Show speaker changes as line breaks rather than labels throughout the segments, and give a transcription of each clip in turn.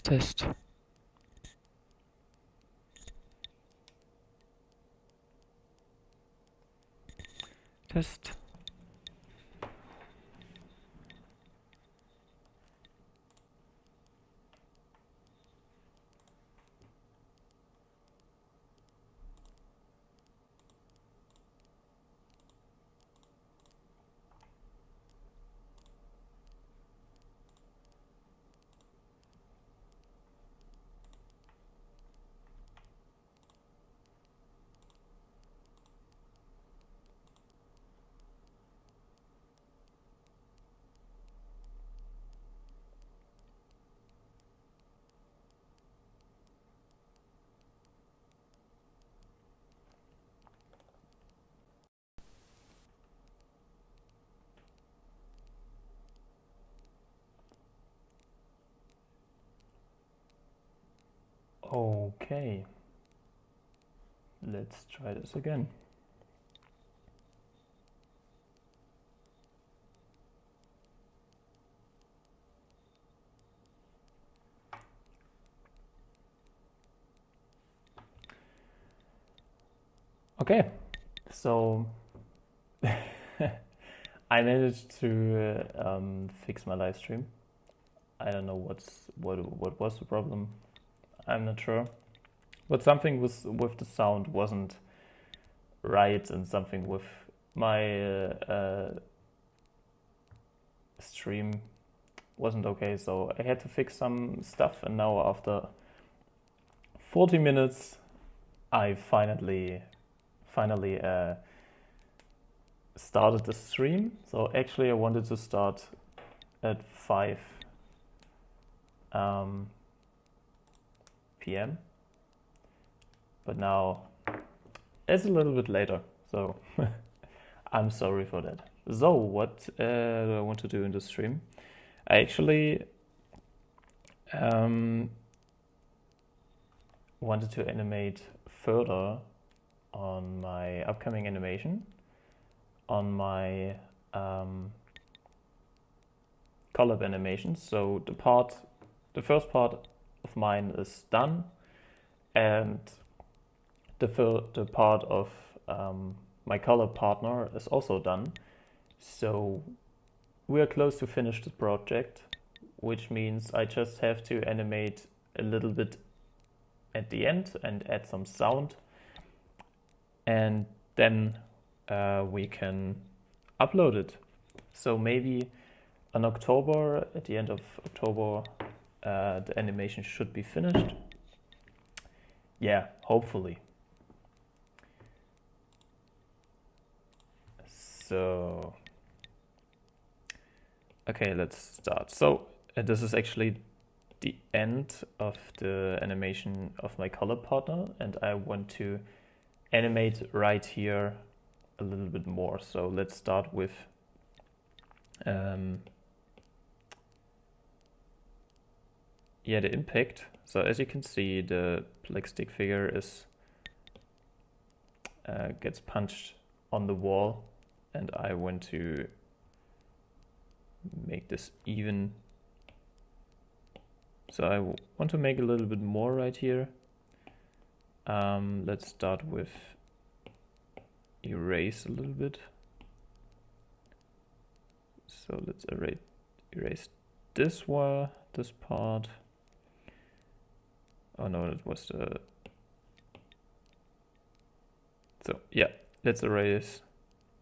Test. Test.
Okay, let's try this again. Okay, so I managed to fix my live stream. I don't know what was the problem. I'm not sure, but something was with the sound wasn't right, and something with my stream wasn't okay. So I had to fix some stuff, and now after 40 minutes, I finally started the stream. So actually, I wanted to start at 5 p.m. But now it's a little bit later, so I'm sorry for that. So what do I want to do in the stream? I actually wanted to animate further on my upcoming animation, on my collab animations. So the first part of mine is done, and the part of my collab partner is also done. So we are close to finish the project, which means I just have to animate a little bit at the end and add some sound, and then we can upload it. So maybe in October, at the end of October, the animation should be finished. Yeah, hopefully. So, okay, let's start. So this is actually the end of the animation of my color partner, and I want to animate right here a little bit more. So let's start with the impact. So as you can see, the black stick figure is gets punched on the wall, and I want to make this even. So I want to make a little bit more right here. Let's start with erase a little bit. So let's erase this part. Oh no, it was the. So yeah, let's erase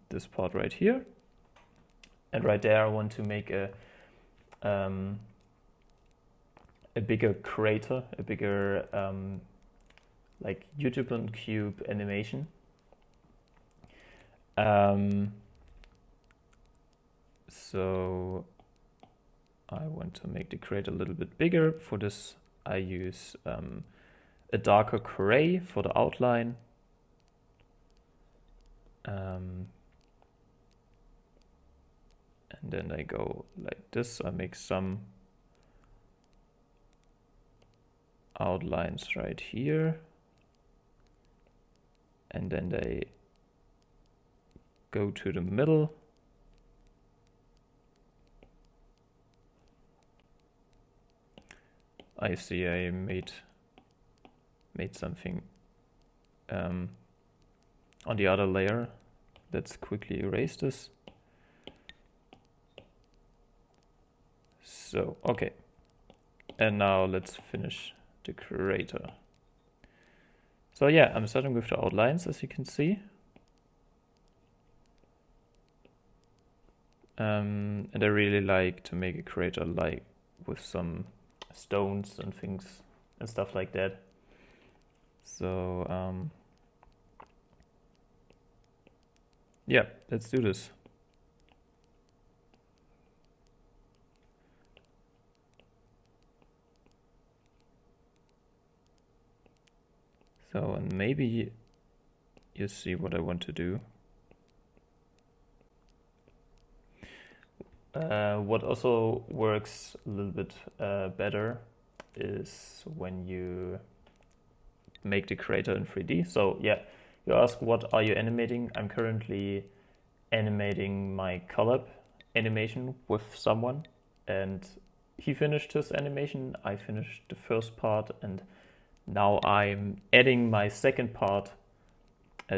this part right here. And right there, I want to make a bigger crater, a bigger like YouTube on Cube animation. So I want to make the crater a little bit bigger. For this, I use a darker gray for the outline. And then I go like this. I make some outlines right here, and then they go to the middle. I see I made something on the other layer. Let's quickly erase this. So, okay. And now let's finish the creator. So yeah, I'm starting with the outlines, as you can see. And I really like to make a creator like with some stones and things and stuff like that. So yeah, let's do this. So, and maybe you see what I want to do. What also works a little bit better is when you make the creator in 3D. So yeah, you ask what are you animating? I'm currently animating my collab animation with someone, and he finished his animation, I finished the first part, and now I'm adding my second part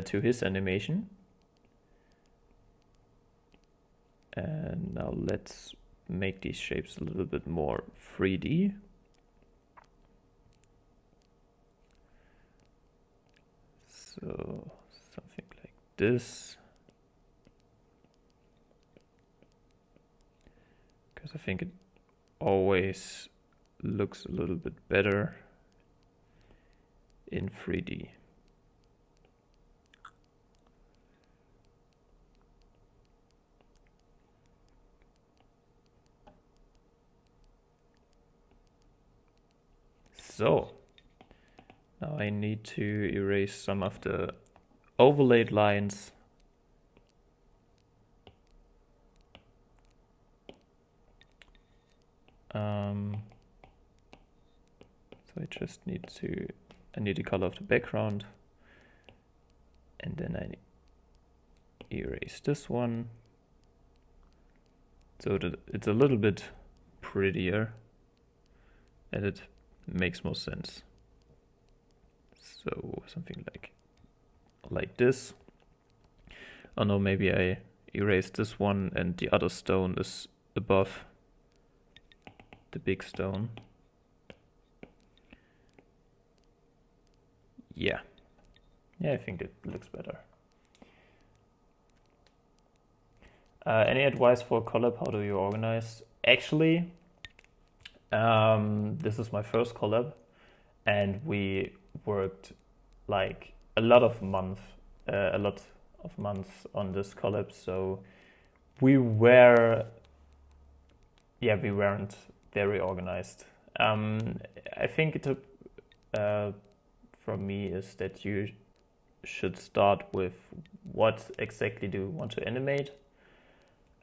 to his animation. And now let's make these shapes a little bit more 3D. So something like this. Because I think it always looks a little bit better in 3D. So now I need to erase some of the overlaid lines. So I just need to, I need the color of the background, and then I erase this one so that it's a little bit prettier and it makes more sense. So something like this. Oh no, maybe I erase this one and the other stone is above the big stone. Yeah, I think it looks better. Any advice for collab? How do you organize? Actually, this is my first collab, and we worked like a lot of months on this collab. So we weren't very organized. I think it from me is that you should start with what exactly do you want to animate.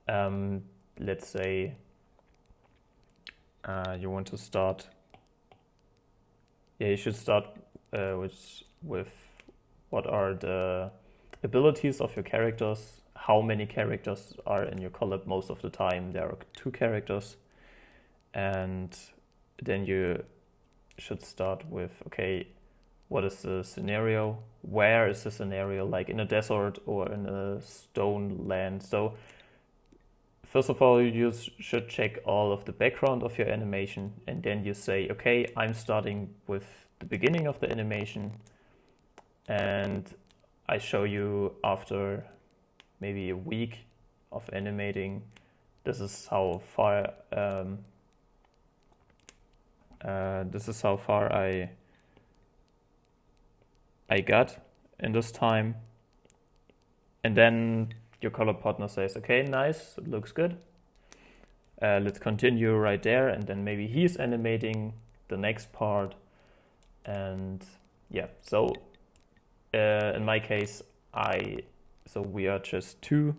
Let's say you want to start. Yeah, you should start with what are the abilities of your characters. How many characters are in your collab? Most of the time there are 2 characters, and then you should start with, okay, what is the scenario? Where is the scenario? Like in a desert or in a stone land? So first of all, you should check all of the background of your animation, and then you say, okay, I'm starting with the beginning of the animation, and I show you after maybe a week of animating, this is how far I got in this time. And then your collab partner says, okay, nice, it looks good. Let's continue right there, and then maybe he's animating the next part. And yeah, so in my case, so we are just 2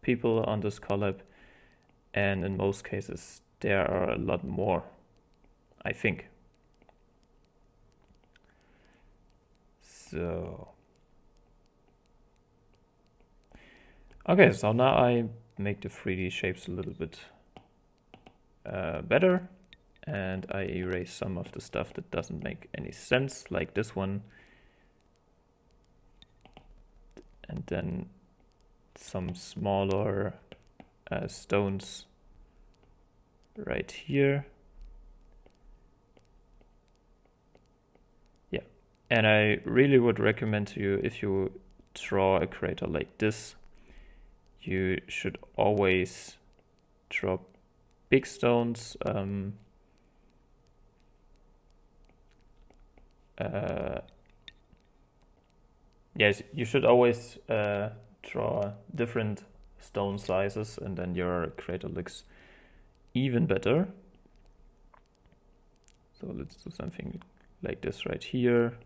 people on this collab, and in most cases there are a lot more, I think. So okay, so now I make the 3D shapes a little bit better, and I erase some of the stuff that doesn't make any sense, like this one. And then some smaller stones right here. Yeah, and I really would recommend to you, if you draw a crater like this, you should always draw big stones. Yes, you should always draw different stone sizes, and then your crater looks even better. So let's do something like this right here.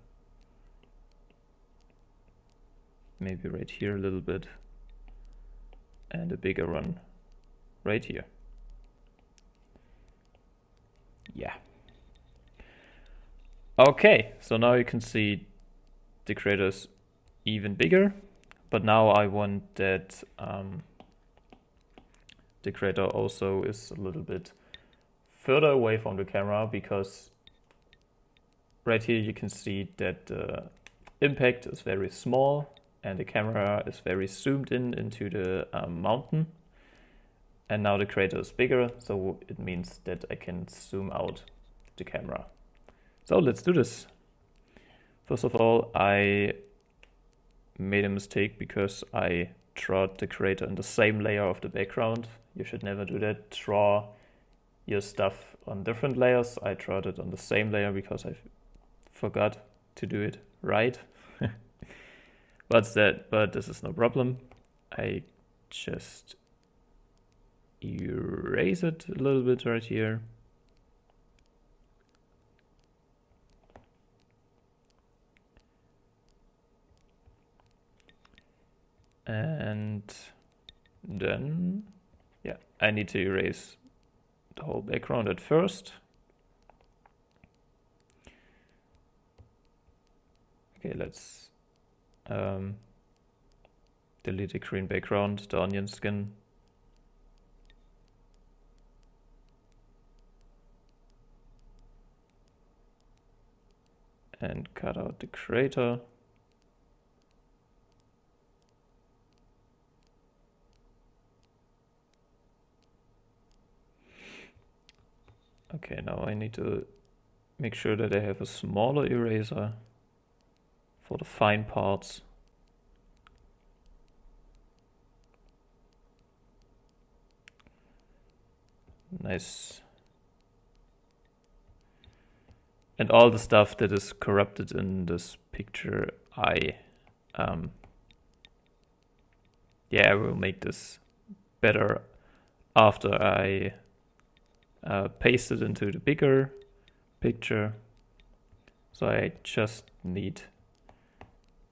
Maybe right here a little bit. And a bigger one right here. Yeah. Okay, so now you can see the craters even bigger, but now I want that the crater also is a little bit further away from the camera, because right here you can see that the impact is very small and the camera is very zoomed in into the mountain. And now the crater is bigger, so it means that I can zoom out the camera. So let's do this. First of all, I made a mistake because I drew the crater in the same layer of the background. You should never do that. Draw your stuff on different layers. I drew it on the same layer because I forgot to do it right. But this is no problem. I just erase it a little bit right here. And then, yeah, I need to erase the whole background at first. Okay, let's delete the green background, the onion skin. And cut out the crater. Okay, now I need to make sure that I have a smaller eraser for the fine parts. Nice. And all the stuff that is corrupted in this picture, I will make this better after I paste it into the bigger picture. So I just need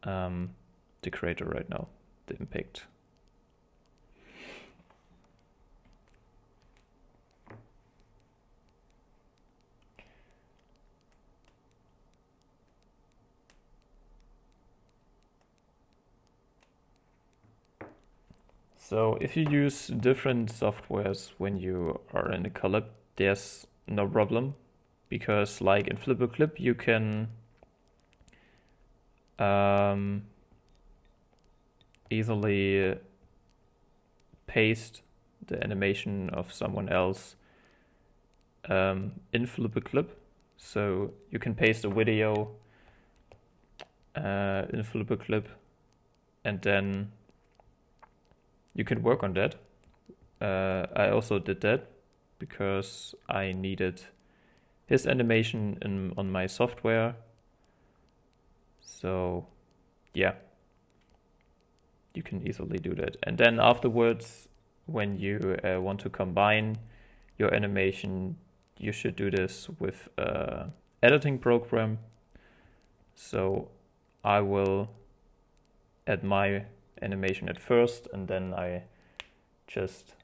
the crater right now, the impact. So if you use different softwares when you are in a Collab, there's no problem, because like in Flipper Clip, you can easily paste the animation of someone else in Flipper Clip. So you can paste a video in Flipper Clip, and then you can work on that. I also did that because I needed his animation on my software. So yeah, you can easily do that. And then afterwards, when you want to combine your animation, you should do this with an editing program. So I will add my animation at first, and then I just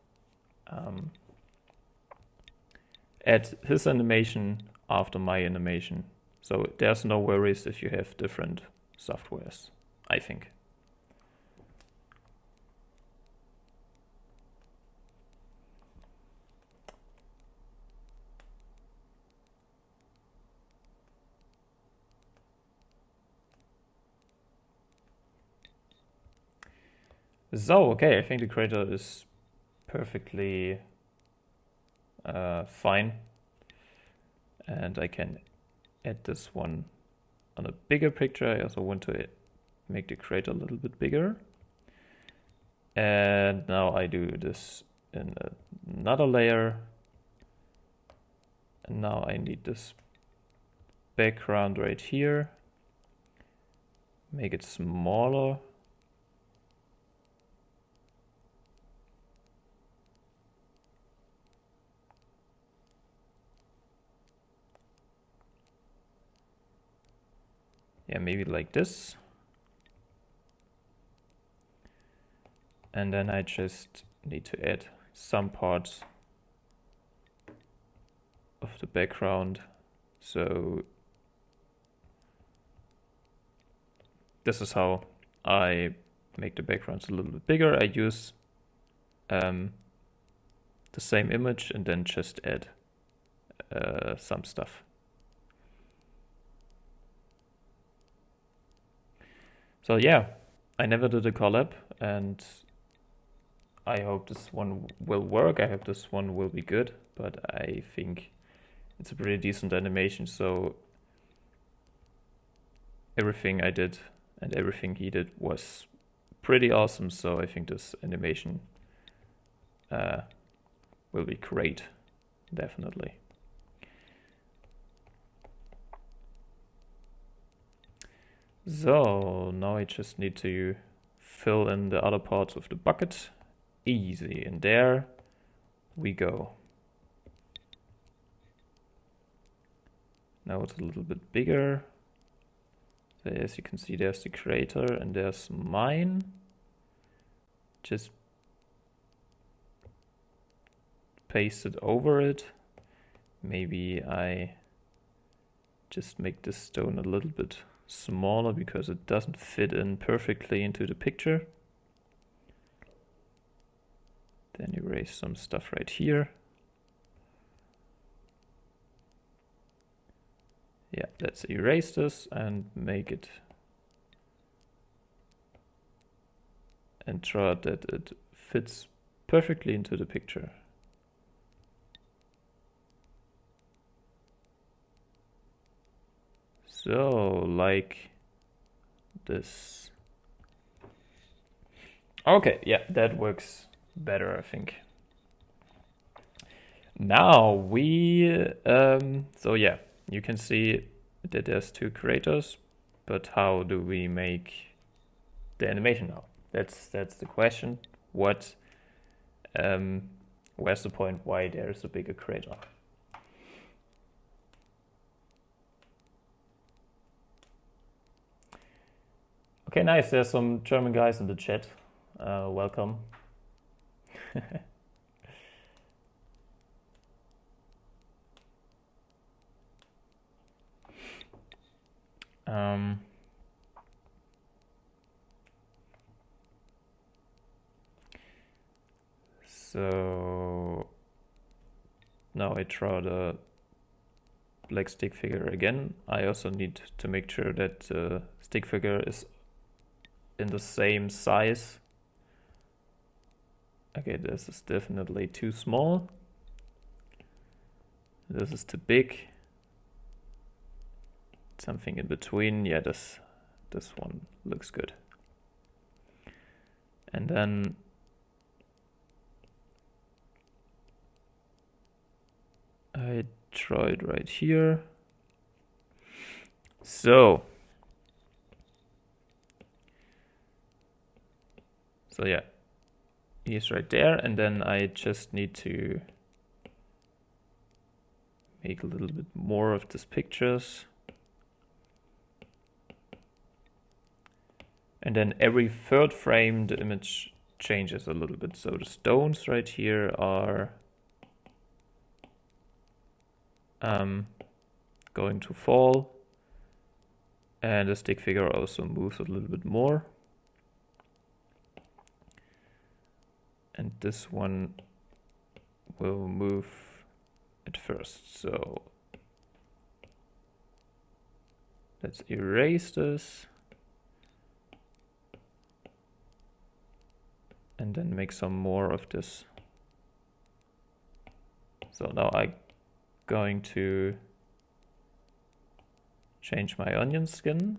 add his animation after my animation. So there's no worries if you have different softwares, I think. So, okay, I think the crater is perfectly fine. And I can add this one on a bigger picture. I also want to make the crater a little bit bigger. And now I do this in another layer. And now I need this background right here. Make it smaller. Yeah, maybe like this. And then I just need to add some parts of the background. So this is how I make the backgrounds a little bit bigger. I use the same image and then just add some stuff. So yeah, I never did a collab, and I hope this one will work. I hope this one will be good, but I think it's a pretty decent animation, so everything I did and everything he did was pretty awesome, so I think this animation will be great, definitely. So now I just need to fill in the other parts of the bucket. Easy, and there we go. Now it's a little bit bigger. So as you can see, there's the crater and there's mine. Just paste it over it. Maybe I just make this stone a little bit smaller because it doesn't fit in perfectly into the picture. Then erase some stuff right here. Yeah, let's erase this and make it and draw that it fits perfectly into the picture. So, like this. Okay, yeah, that works better, I think. Now we, so yeah, you can see that there's two craters, but how do we make the animation now? That's the question. What, where's the point why there's a bigger crater? Okay, nice. There's some German guys in the chat. Welcome. So now I draw the black stick figure again. I also need to make sure that the stick figure is in the same size. Okay, this is definitely too small. This is too big. Something in between. Yeah, this one looks good. And then I draw it right here. So yeah, he's right there, and then I just need to make a little bit more of these pictures. And then every third frame, the image changes a little bit. So the stones right here are going to fall. And the stick figure also moves a little bit more. And this one will move at first. So let's erase this. and then make some more of this. So now I'm going to change my onion skin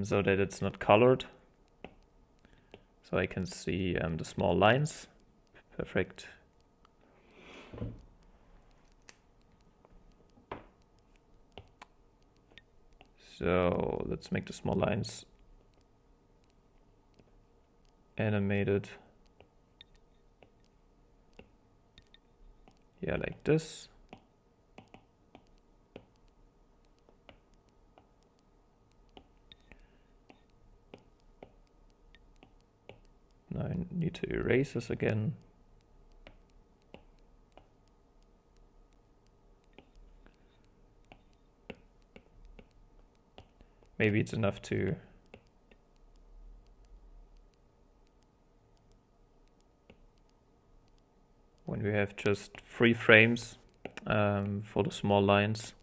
so that it's not colored, so I can see the small lines. Perfect. So let's make the small lines animated. Yeah, like this. Now I need to erase this again. Maybe it's enough to when we have just 3 frames for the small lines.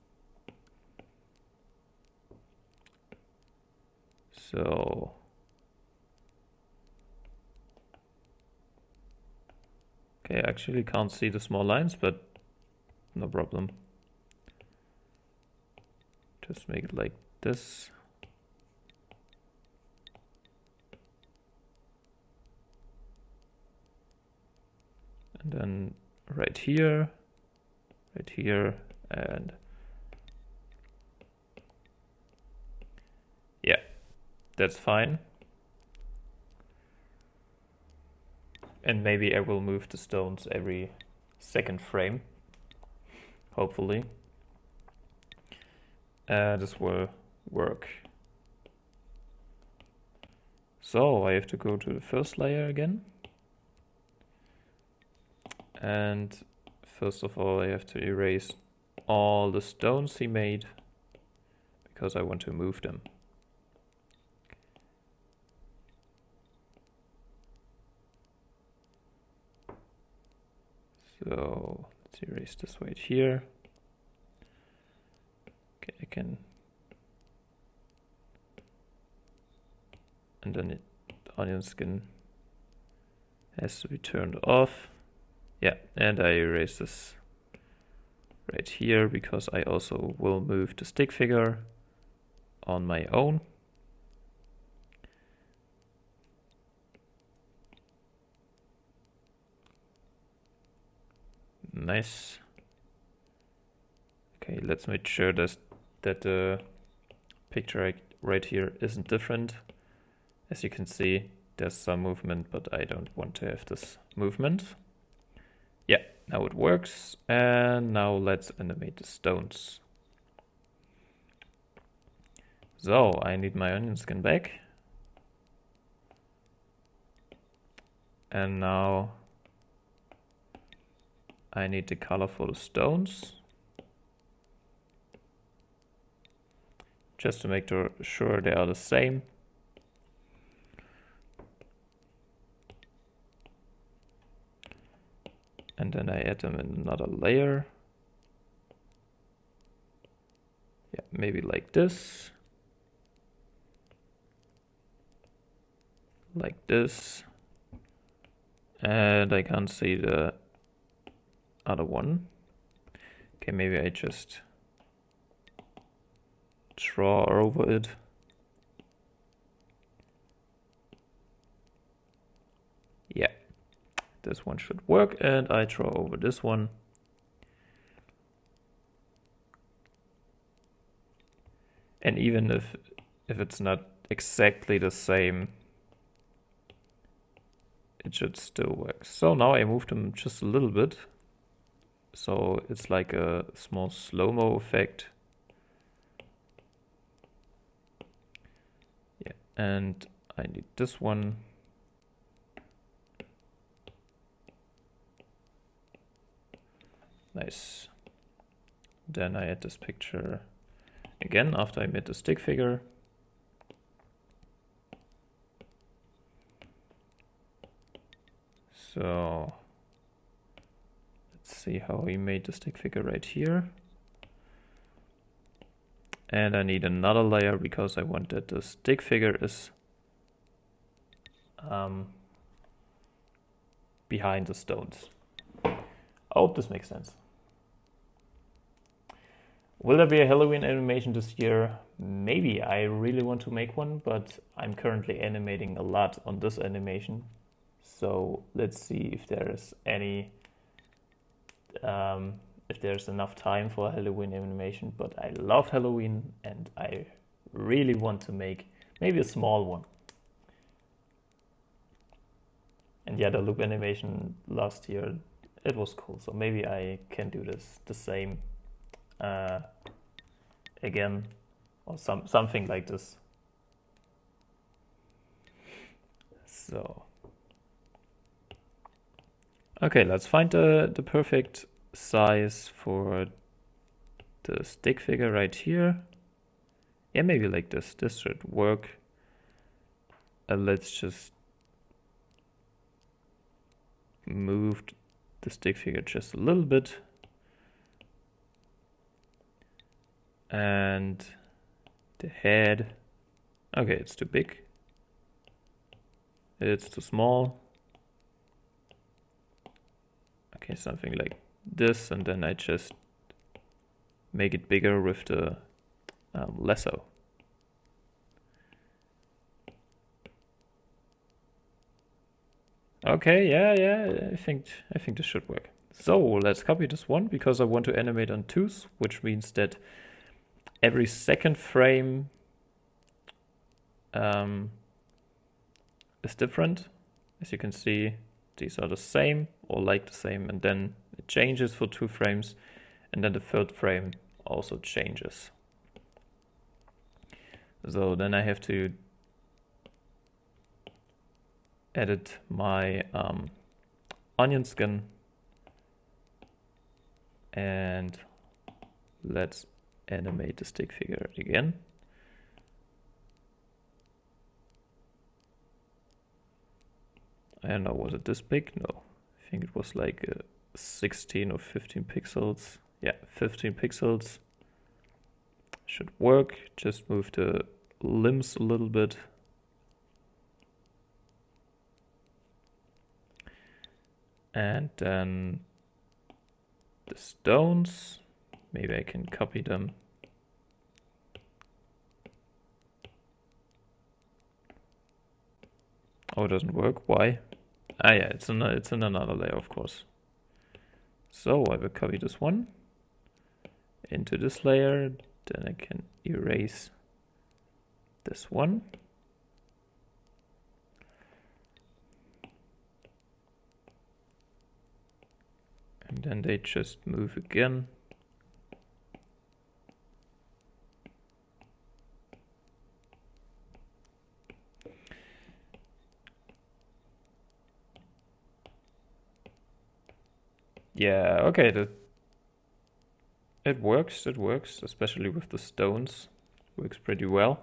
So okay, I actually can't see the small lines, but no problem. Just make it like this. And then right here, and yeah, that's fine. And maybe I will move the stones every second frame, hopefully. This will work. So I have to go to the first layer again. And first of all, I have to erase all the stones he made because I want to move them. So let's erase this right here. Okay, I can. And then the onion skin has to be turned off. Yeah, and I erase this right here because I also will move the stick figure on my own. Nice. Okay, let's make sure that the picture right here isn't different. As you can see, there's some movement, but I don't want to have this movement. Yeah, now it works. And now let's animate the stones. So I need my onion skin back. And now I need the color for the stones. Just to make sure they are the same. And then I add them in another layer. Yeah, maybe like this. Like this. And I can't see the other one. Okay, maybe I just draw over it. Yeah, this one should work, and I draw over this one. And even if it's not exactly the same, it should still work. So now I moved them just a little bit. So it's like a small slow-mo effect. Yeah, and I need this one. Nice. Then I add this picture again after I made the stick figure. So let's see how he made the stick figure right here. And I need another layer because I want that the stick figure is behind the stones. I hope this makes sense. Will there be a Halloween animation this year? Maybe. I really want to make one, but I'm currently animating a lot on this animation. So let's see if there's if there's enough time for a Halloween animation. But I love Halloween and I really want to make maybe a small one. And yeah, the loop animation last year, it was cool. So maybe I can do this the same again, or something like this. So okay, let's find the perfect size for the stick figure right here. Yeah, maybe like this. This should work. Let's just move the stick figure just a little bit. And the head, okay, it's too big. It's too small. Okay, something like this, and then I just make it bigger with the lasso. Okay, yeah, I think this should work. So let's copy this one because I want to animate on twos, which means that every second frame is different. As you can see, these are the same or like the same, and then it changes for 2 frames, and then the third frame also changes. So then I have to edit my onion skin, and let's animate the stick figure again. I don't know, was it this big? No, I think it was like 16 or 15 pixels. Yeah, 15 pixels. Should work. Just move the limbs a little bit. And then the stones, maybe I can copy them. Oh, it doesn't work. Why? Ah, yeah, it's in another layer, of course. So I will copy this one into this layer. Then I can erase this one. And then they just move again. Yeah, okay, it works, especially with the stones. Works pretty well.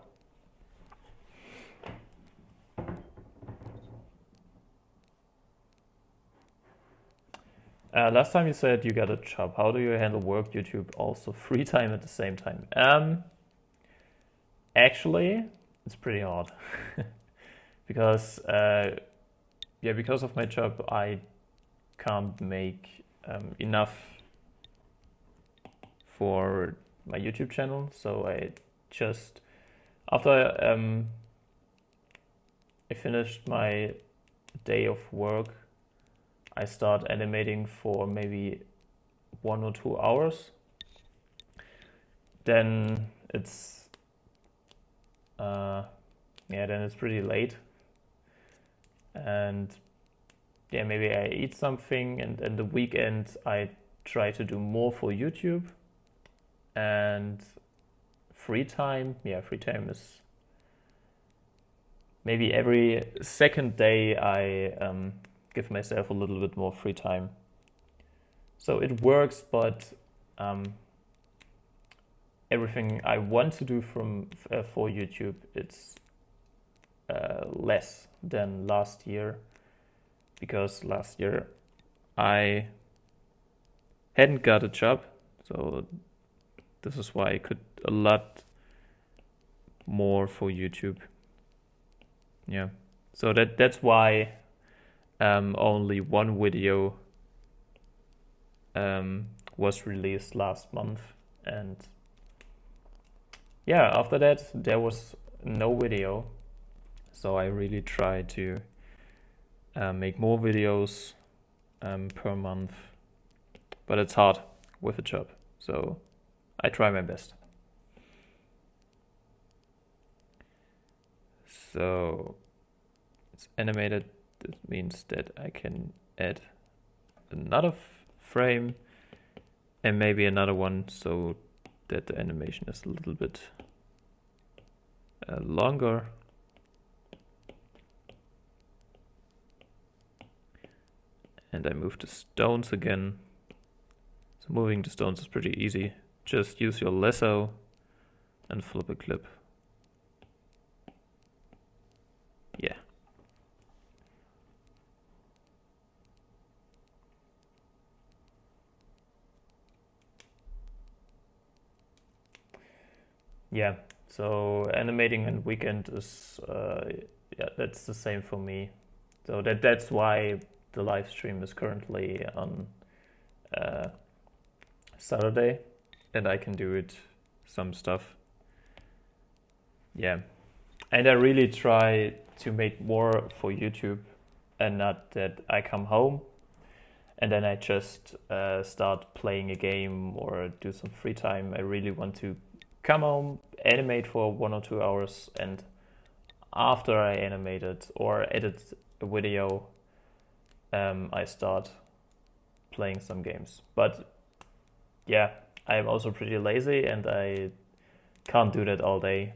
Last time you said you got a job. How do you handle work, YouTube, also free time at the same time? Actually, it's pretty hard. Because, because of my job, I can't make enough for my YouTube channel. So I just, after I finished my day of work, I start animating for maybe 1 or 2 hours. Then it's then it's pretty late, and yeah, maybe I eat something, and the weekend I try to do more for YouTube. And free time is maybe every second day I give myself a little bit more free time. So it works, but everything I want to do for YouTube, it's less than last year, because last year I hadn't got a job, so this is why I could a lot more for YouTube. Yeah, so that's why only one video was released last month, and yeah, after that there was no video. So I really try to make more videos per month, but it's hard with a job, so I try my best. So it's animated. This means that I can add another frame and maybe another one, so that the animation is a little bit longer. And I move the stones again. So moving the stones is pretty easy. Just use your lasso and flip a clip. Yeah. Yeah, so animating and weekend is, yeah, that's the same for me. So that's why the live stream is currently on Saturday, and I can do it some stuff. Yeah, and I really try to make more for YouTube, and not that I come home and then I just start playing a game or do some free time. I really want to come home, animate for 1 or 2 hours, and after I animate it or edit a video, I start playing some games. But yeah, I'm also pretty lazy and I can't do that all day.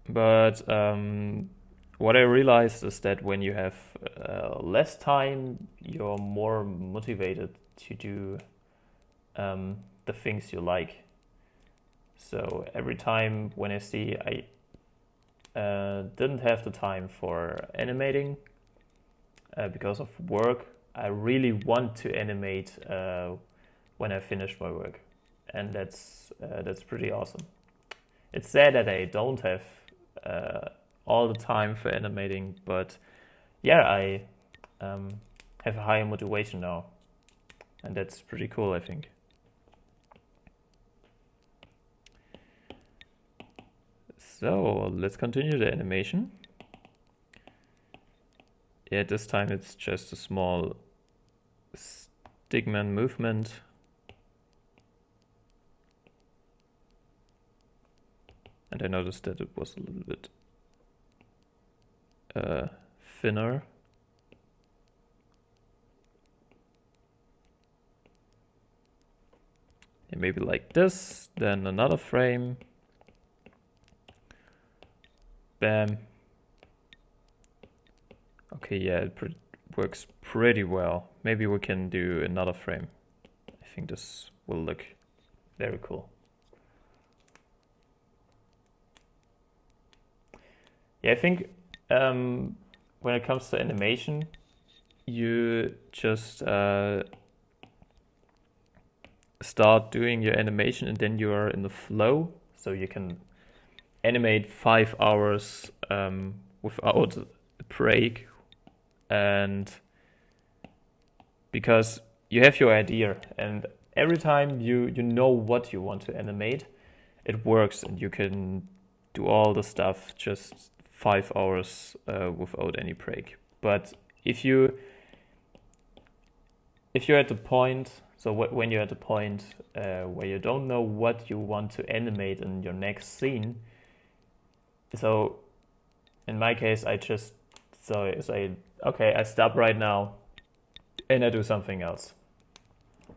But what I realized is that when you have less time, you're more motivated to do the things you like. So every time when I see I didn't have the time for animating because of work, I really want to animate when I finish my work, and that's pretty awesome. It's sad that I don't have all the time for animating, but yeah, I have a higher motivation now, and that's pretty cool, I think. So let's continue the animation. Yeah, this time it's just a small stickman movement. And I noticed that it was a little bit thinner. And maybe like this, then another frame. Bam. Okay, yeah, it works pretty well. Maybe we can do another frame. I think this will look very cool. Yeah, I think when it comes to animation, you just start doing your animation and then you are in the flow. So you can animate 5 hours without a break, and because you have your idea and every time you know what you want to animate, it works and you can do all the stuff just 5 hours without any break. But if you're at the point, so when you're at the point where you don't know what you want to animate in your next scene, so in my case, I just say, okay, I stop right now and I do something else.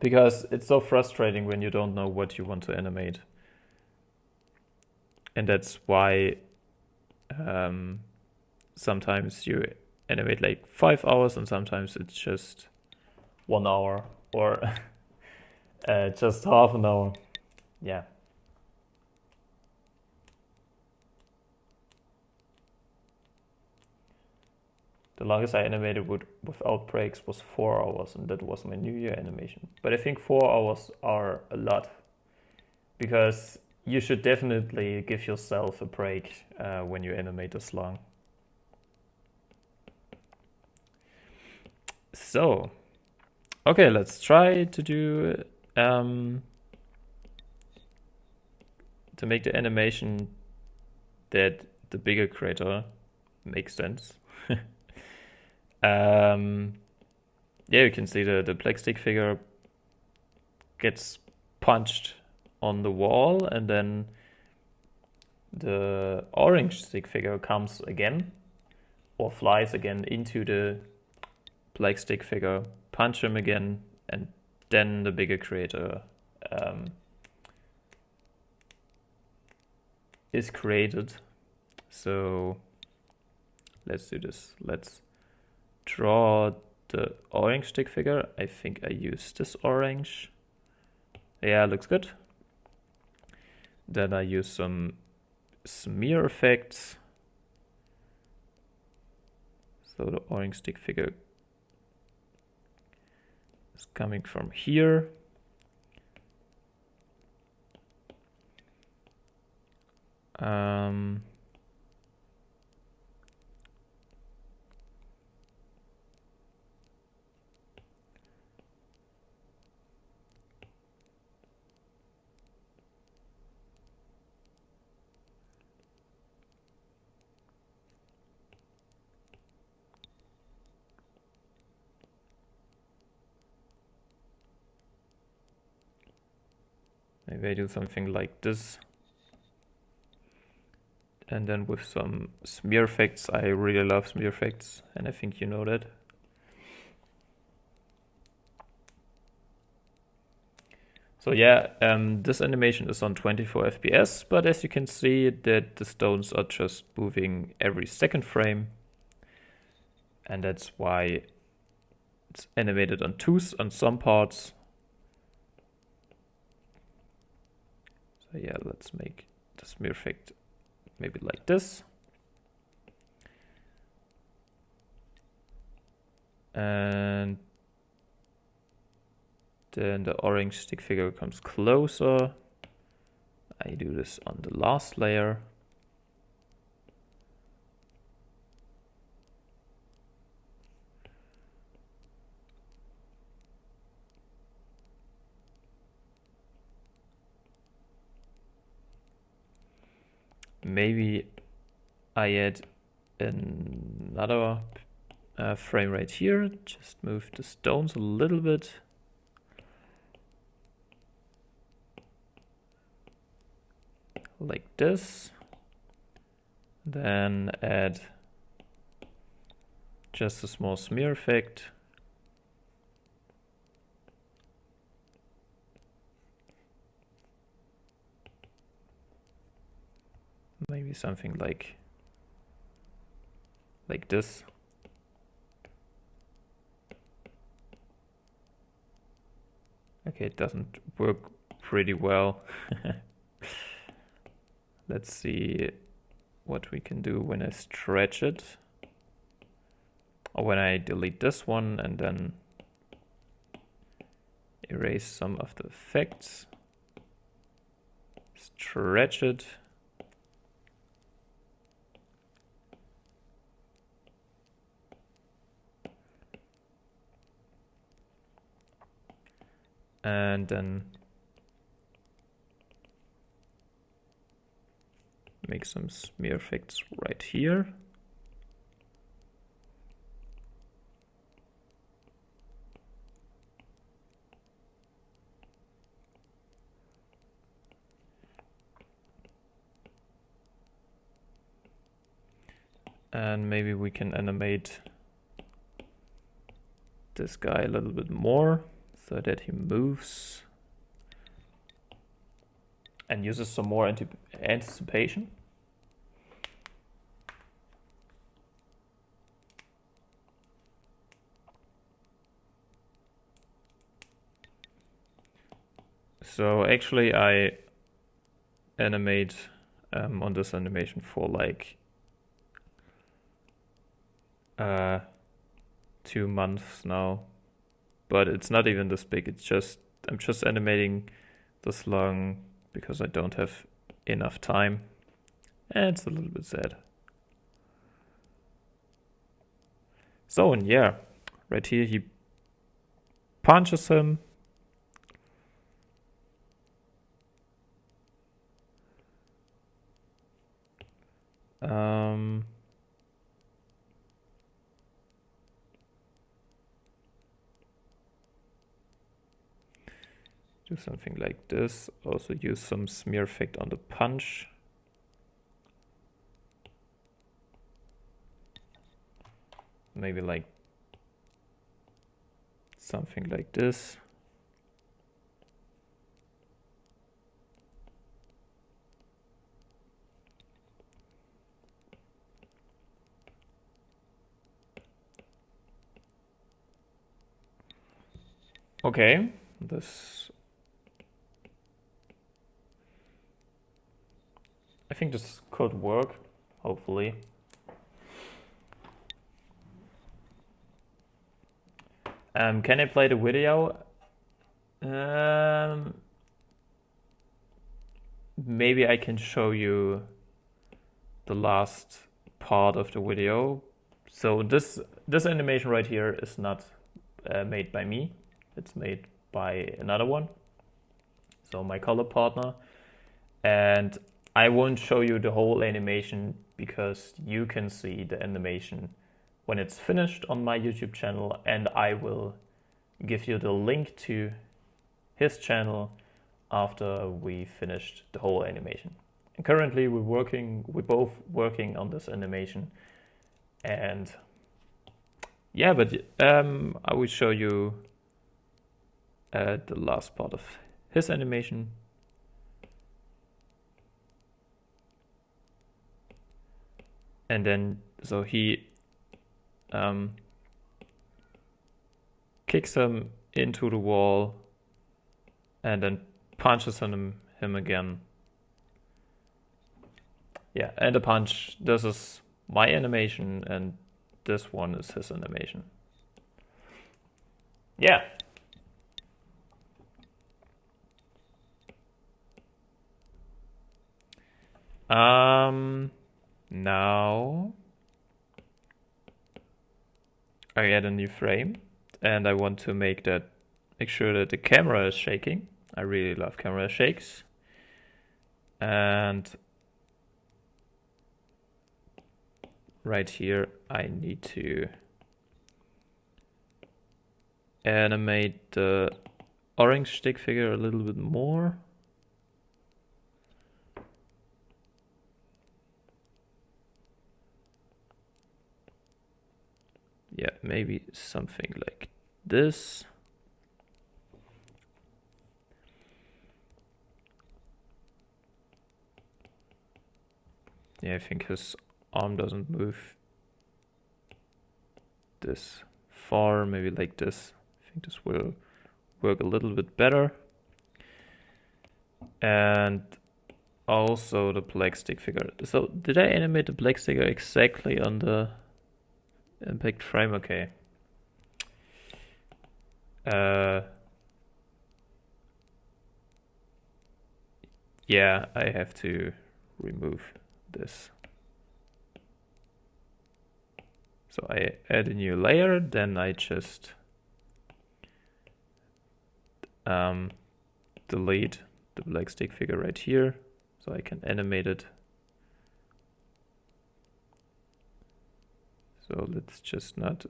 Because it's so frustrating when you don't know what you want to animate. And that's why sometimes you animate like 5 hours and sometimes it's just 1 hour or just half an hour. Yeah. The longest I animated without breaks was 4 hours, and that was my New Year animation. But I think 4 hours are a lot. because you should definitely give yourself a break when you animate this long. So, okay, let's try to do to make the animation that the bigger creator makes sense. Yeah, you can see the black stick figure gets punched on the wall, and then the orange stick figure comes again or flies again into the black stick figure, punch him again, and then the bigger creator is created. So let's do this. Let's draw the orange stick figure. I think I use this orange. Yeah, looks good. Then I use some smear effects. So the orange stick figure is coming from here. Maybe I do something like this. And then with some smear effects, I really love smear effects, and I think you know that. So yeah, this animation is on 24 FPS, but as you can see that the stones are just moving every second frame. And that's why it's animated on twos on some parts. So yeah, let's make the smear effect maybe like this. And then the orange stick figure comes closer. I do this on the last layer. Maybe I add another frame right here. Just move the stones a little bit. Like this. Then add just a small smear effect. Maybe something like this. Okay, it doesn't work pretty well. Let's see what we can do when I stretch it. Or when I delete this one and then erase some of the effects. Stretch it. And then make some smear effects right here. And maybe we can animate this guy a little bit more so that he moves and uses some more anticipation. So actually I animate on this animation for like 2 months now, but it's not even this big. It's just I'm just animating this long because I don't have enough time. And it's a little bit sad. So, and yeah, right here he punches him. Do something like this. Also use some smear effect on the punch. Maybe like something like this. Okay, this, I think this could work, hopefully. Can I play the video? Maybe I can show you the last part of the video. So this animation right here is not made by me. It's made by another one. So my Collab partner. And I won't show you the whole animation because you can see the animation when it's finished on my YouTube channel, and I will give you the link to his channel after we finished the whole animation. And currently we're both working on this animation, and yeah, but I will show you the last part of his animation. And then, so he kicks him into the wall and then punches him again. Yeah, and a punch. This is my animation and this one is his animation. Yeah. Now I add a new frame and I want to make sure that the camera is shaking. I really love camera shakes. And right here I need to animate the orange stick figure a little bit more. Yeah, maybe something like this. Yeah, I think his arm doesn't move this far, maybe like this. I think this will work a little bit better. And also the black stick figure. So did I animate the black sticker exactly on the impact frame? Okay. Yeah, I have to remove this. So I add a new layer, then I just delete the black stick figure right here so I can animate it. So let's just not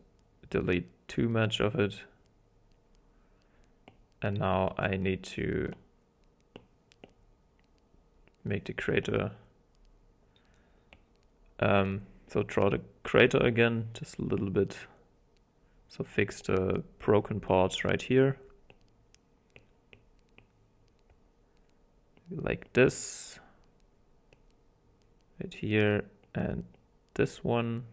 delete too much of it. And now I need to make the crater. So draw the crater again, just a little bit. So fix the broken parts right here. Like this. Right here and this one.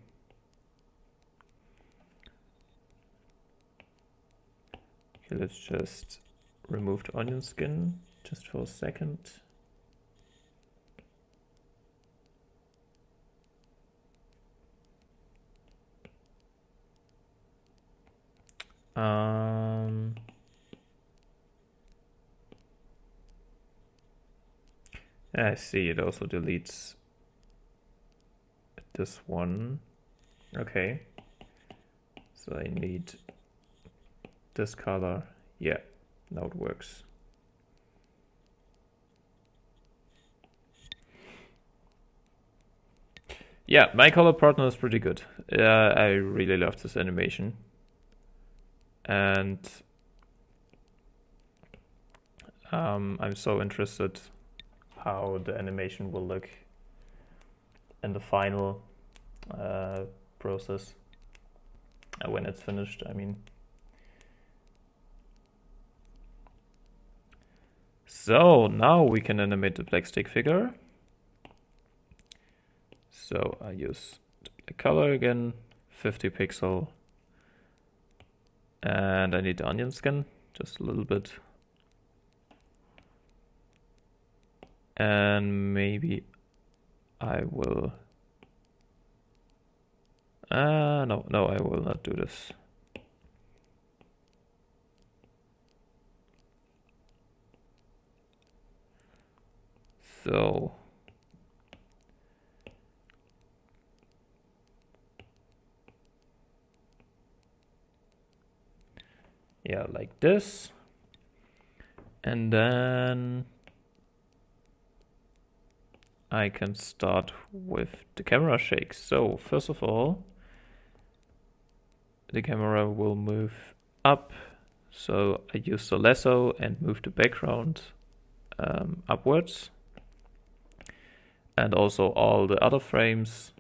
Okay, let's just remove the onion skin just for a second. I see it also deletes this one. Okay. So I need this color. Yeah, now it works. Yeah, my color partner is pretty good. I really love this animation. And I'm so interested how the animation will look in the final process when it's finished, I mean. So now we can animate the black stick figure. So I use the color again, 50 pixel. And I need the onion skin, just a little bit. And maybe I will... no, I will not do this. So... yeah, like this. And then I can start with the camera shakes. So first of all, the camera will move up. So I use the lasso and move the background upwards. And also all the other frames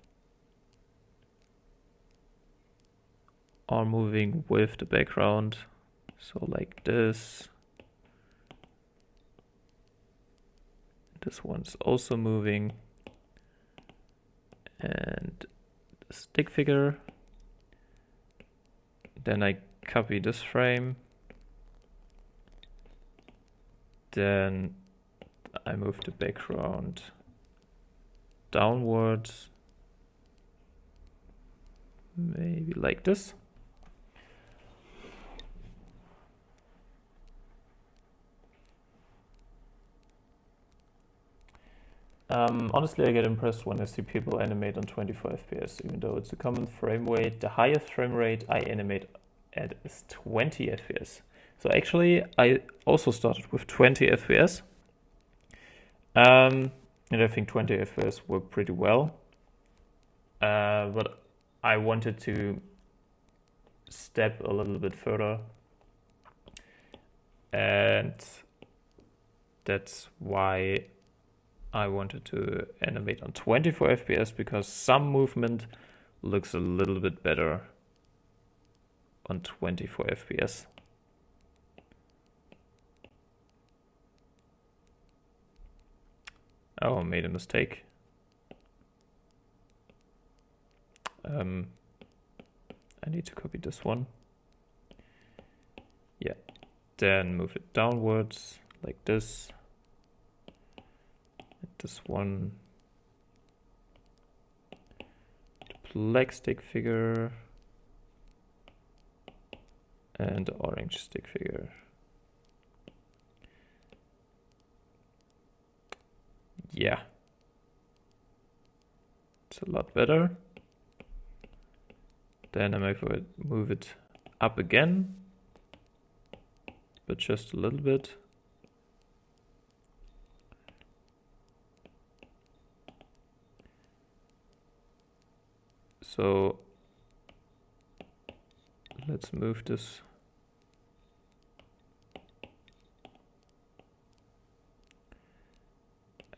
are moving with the background. So like this. This one's also moving. And the stick figure. Then I copy this frame. Then I move the background downwards. Maybe like this. Honestly, I get impressed when I see people animate on 24 FPS, even though it's a common frame rate. The highest frame rate I animate at is 20 FPS. So actually, I also started with 20 FPS. And I think 20 FPS work pretty well. But I wanted to step a little bit further. And that's why I wanted to animate on 24 FPS, because some movement looks a little bit better on 24 FPS. Oh, I made a mistake. I need to copy this one. Yeah, then move it downwards like this. This one, the black stick figure, and the orange stick figure. Yeah, it's a lot better. Then I might move it up again, but just a little bit. So let's move this.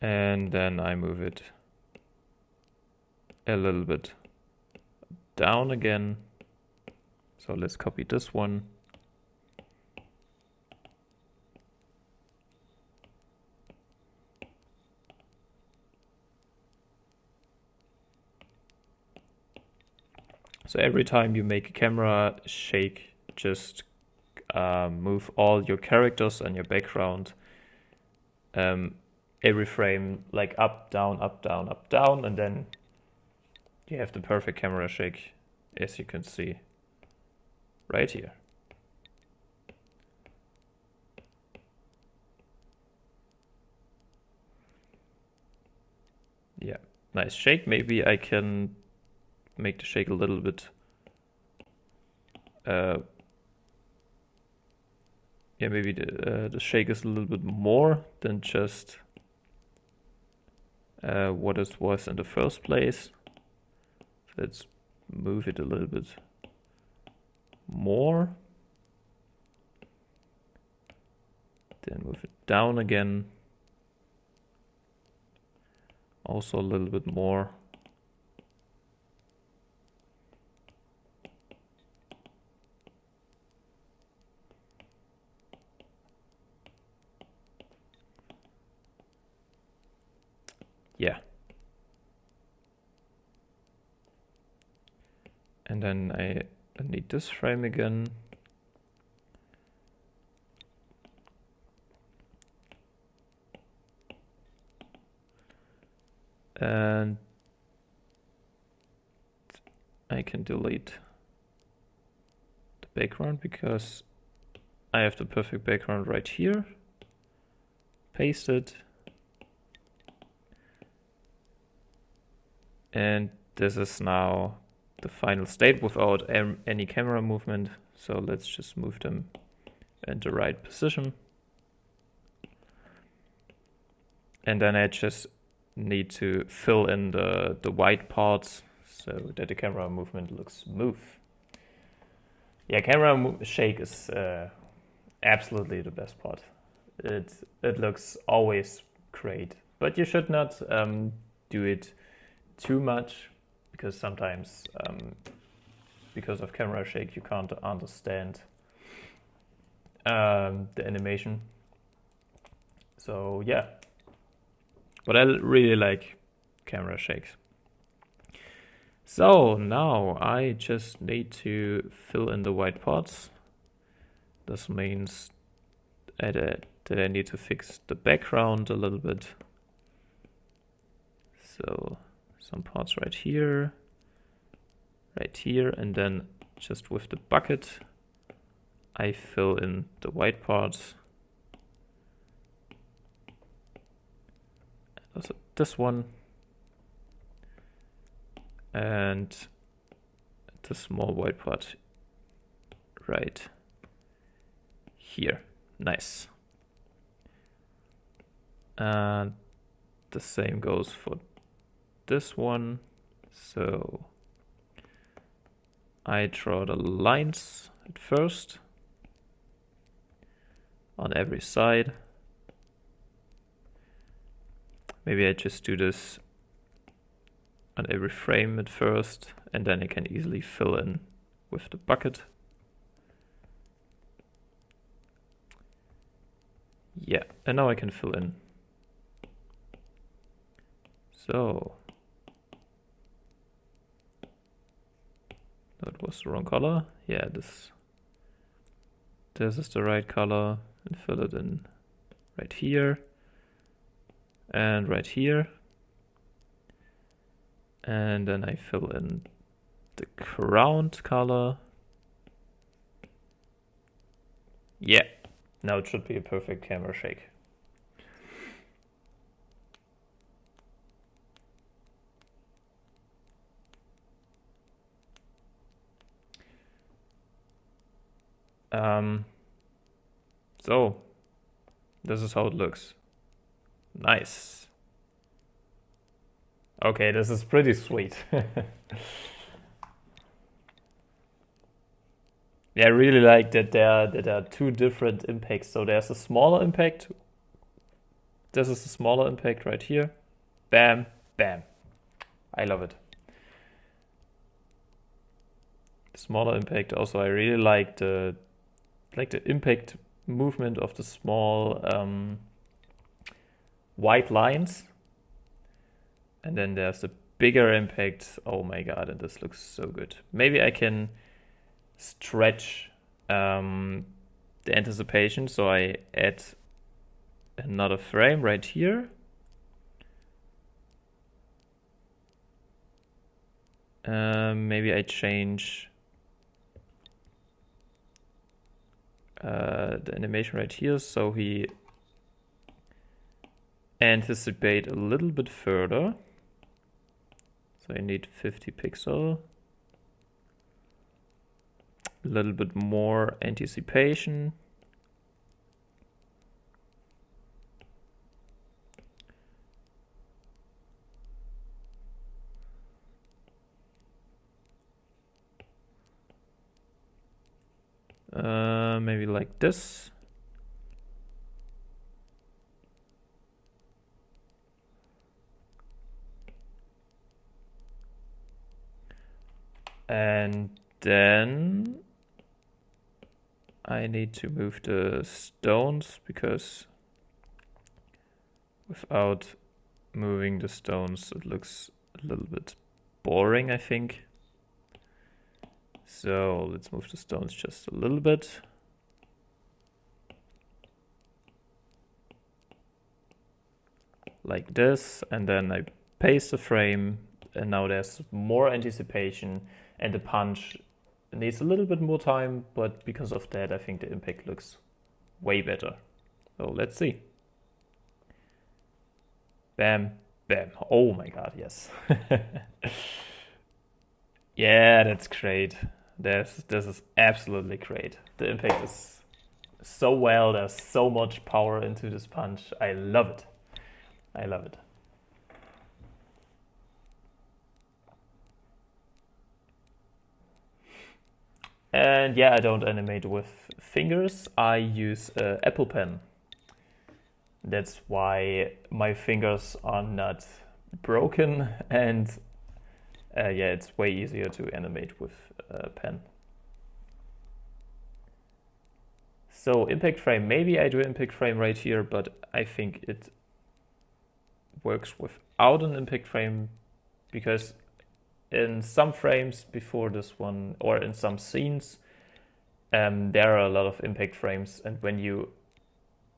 And then I move it a little bit down again. So let's copy this one. So every time you make a camera shake, just move all your characters and your background every frame like up, down, up, down, up, down, and then you have the perfect camera shake, as you can see right here. Yeah, nice shake. Maybe I can make the shake a little bit. Yeah, maybe the shake is a little bit more than just what it was in the first place. Let's move it a little bit more. Then move it down again. Also a little bit more. Yeah. And then I need this frame again. And I can delete the background because I have the perfect background right here. Paste it. And this is now the final state without any camera movement. So let's just move them in the right position. And then I just need to fill in the white parts so that the camera movement looks smooth. Yeah, camera shake is absolutely the best part. It looks always great, but you should not do it too much because sometimes because of camera shake you can't understand the animation. So yeah, but I really like camera shakes. So now I just need to fill in the white parts. This means that I need to fix the background a little bit. So some parts right here, and then just with the bucket, I fill in the white parts. Also this one, and the small white part right here. Nice. And the same goes for this one. So I draw the lines at first on every side. Maybe I just do this on every frame at first, and then I can easily fill in with the bucket. Yeah, and now I can fill in. So that was the wrong color. Yeah, this is the right color, and fill it in right here and right here. And then I fill in the ground color. Yeah, now it should be a perfect camera shake. So this is how it looks. Nice. Okay, this is pretty sweet. Yeah, I really like that there are two different impacts. So there's a smaller impact. This is a smaller impact right here. Bam, bam. I love it. Smaller impact. Also, I really like the impact movement of the small white lines. And then there's the bigger impact. Oh my god, and this looks so good. Maybe I can stretch the anticipation, so I add another frame right here. Maybe I change the animation right here, so he anticipate a little bit further. So I need 50 pixel. A little bit more anticipation. Maybe like this. And then I need to move the stones, because without moving the stones it looks a little bit boring, I think. So let's move the stones just a little bit. Like this, and then I paste the frame, and now there's more anticipation, and the punch needs a little bit more time, but because of that I think the impact looks way better. So let's see. Bam, bam. Oh my god, yes. Yeah, that's great. This is absolutely great. The impact is so well, there's so much power into this punch. I love it. I love it. And yeah, I don't animate with fingers. I use Apple Pen. That's why my fingers are not broken, and yeah, it's way easier to animate with a pen. So impact frame, maybe I do impact frame right here, but I think it works without an impact frame, because in some frames before this one, or in some scenes, there are a lot of impact frames, and when you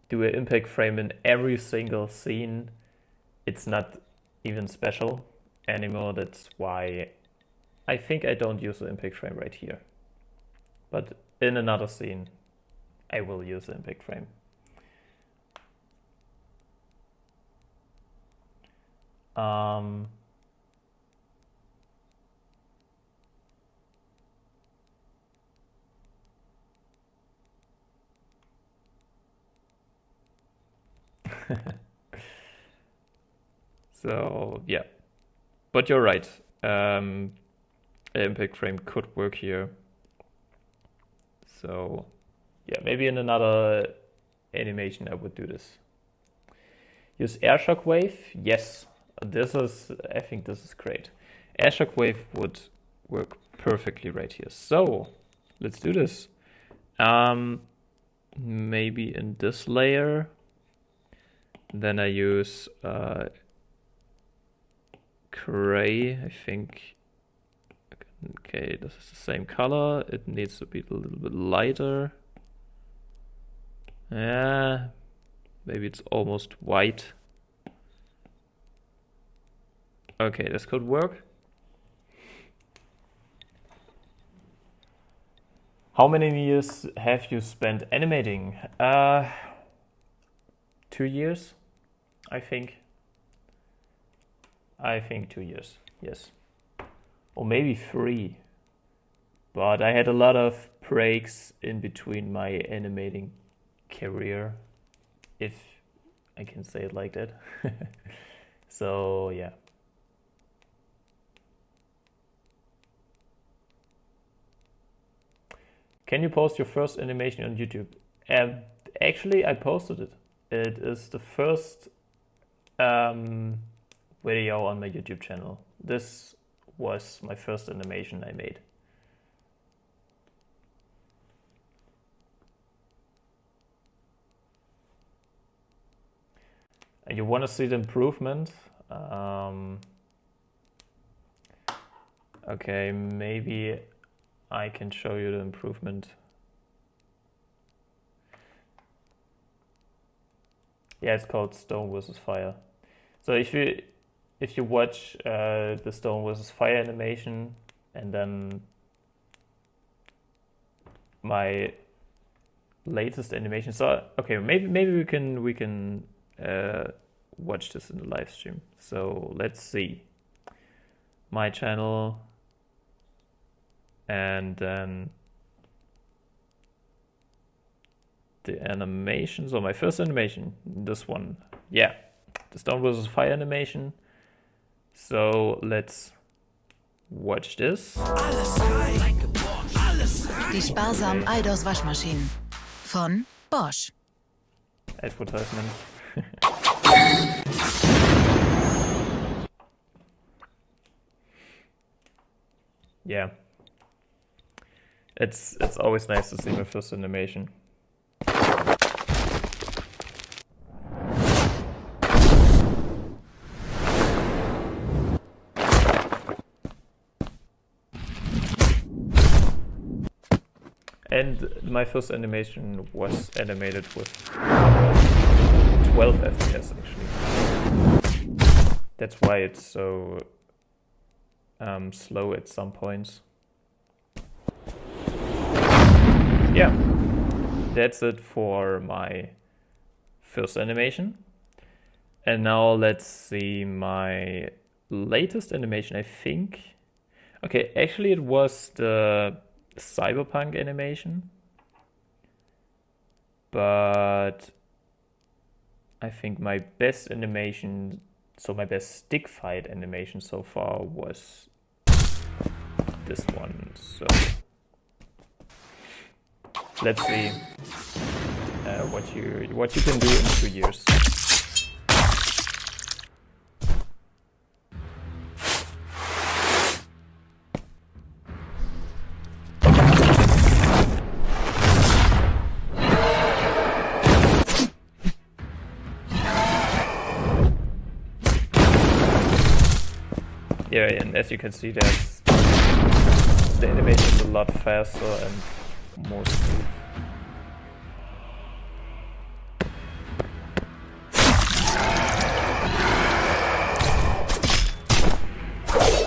do an impact frame in every single scene, it's not even special anymore. That's why I think I don't use the impact frame right here, but in another scene I will use the impact frame. So yeah, but you're right. Impact frame could work here. So yeah, maybe in another animation I would do this. Use air shock wave. Yes, I think this is great. Air shock wave would work perfectly right here. So let's do this. Maybe in this layer. Then I use gray, I think. Okay, this is the same color. It needs to be a little bit lighter. Yeah, maybe it's almost white. Okay, this could work. How many years have you spent animating? 2 years, I think. I think 2 years, yes. Or maybe 3. But I had a lot of breaks in between my animating career, if I can say it like that. So yeah. Can you post your first animation on YouTube? Actually, I posted it. It is the first video on my YouTube channel. This was my first animation I made. And you want to see the improvement? Okay, maybe I can show you the improvement. Yeah, it's called Stone versus Fire. So if you watch the Stone versus Fire animation, and then my latest animation. So okay, maybe we can watch this in the live stream. So let's see. my channel, and then the animation. So my first animation, this one, yeah, the Stone vs. Fire animation. So let's watch this.
Die sparsamen Eidos-Waschmaschinen von Bosch.
Advertisement. Yeah, it's always nice to see my first animation. And my first animation was animated with 12 FPS actually. That's why it's so slow at some points. Yeah, that's it for my first animation. And now let's see my latest animation, I think. Okay, actually it was the cyberpunk animation, but I think my best animation, so my best stick fight animation so far was this one. So let's see what you can do in 2 years. Yeah, and as you can see, the animation is a lot faster and more smooth.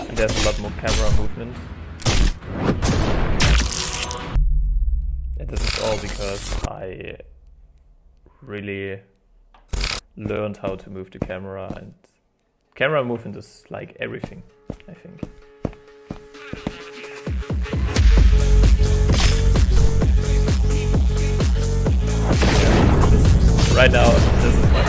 And there's a lot more camera movement. And this is all because I really learned how to move the camera, and camera movement is like everything, I think. Right now, this is my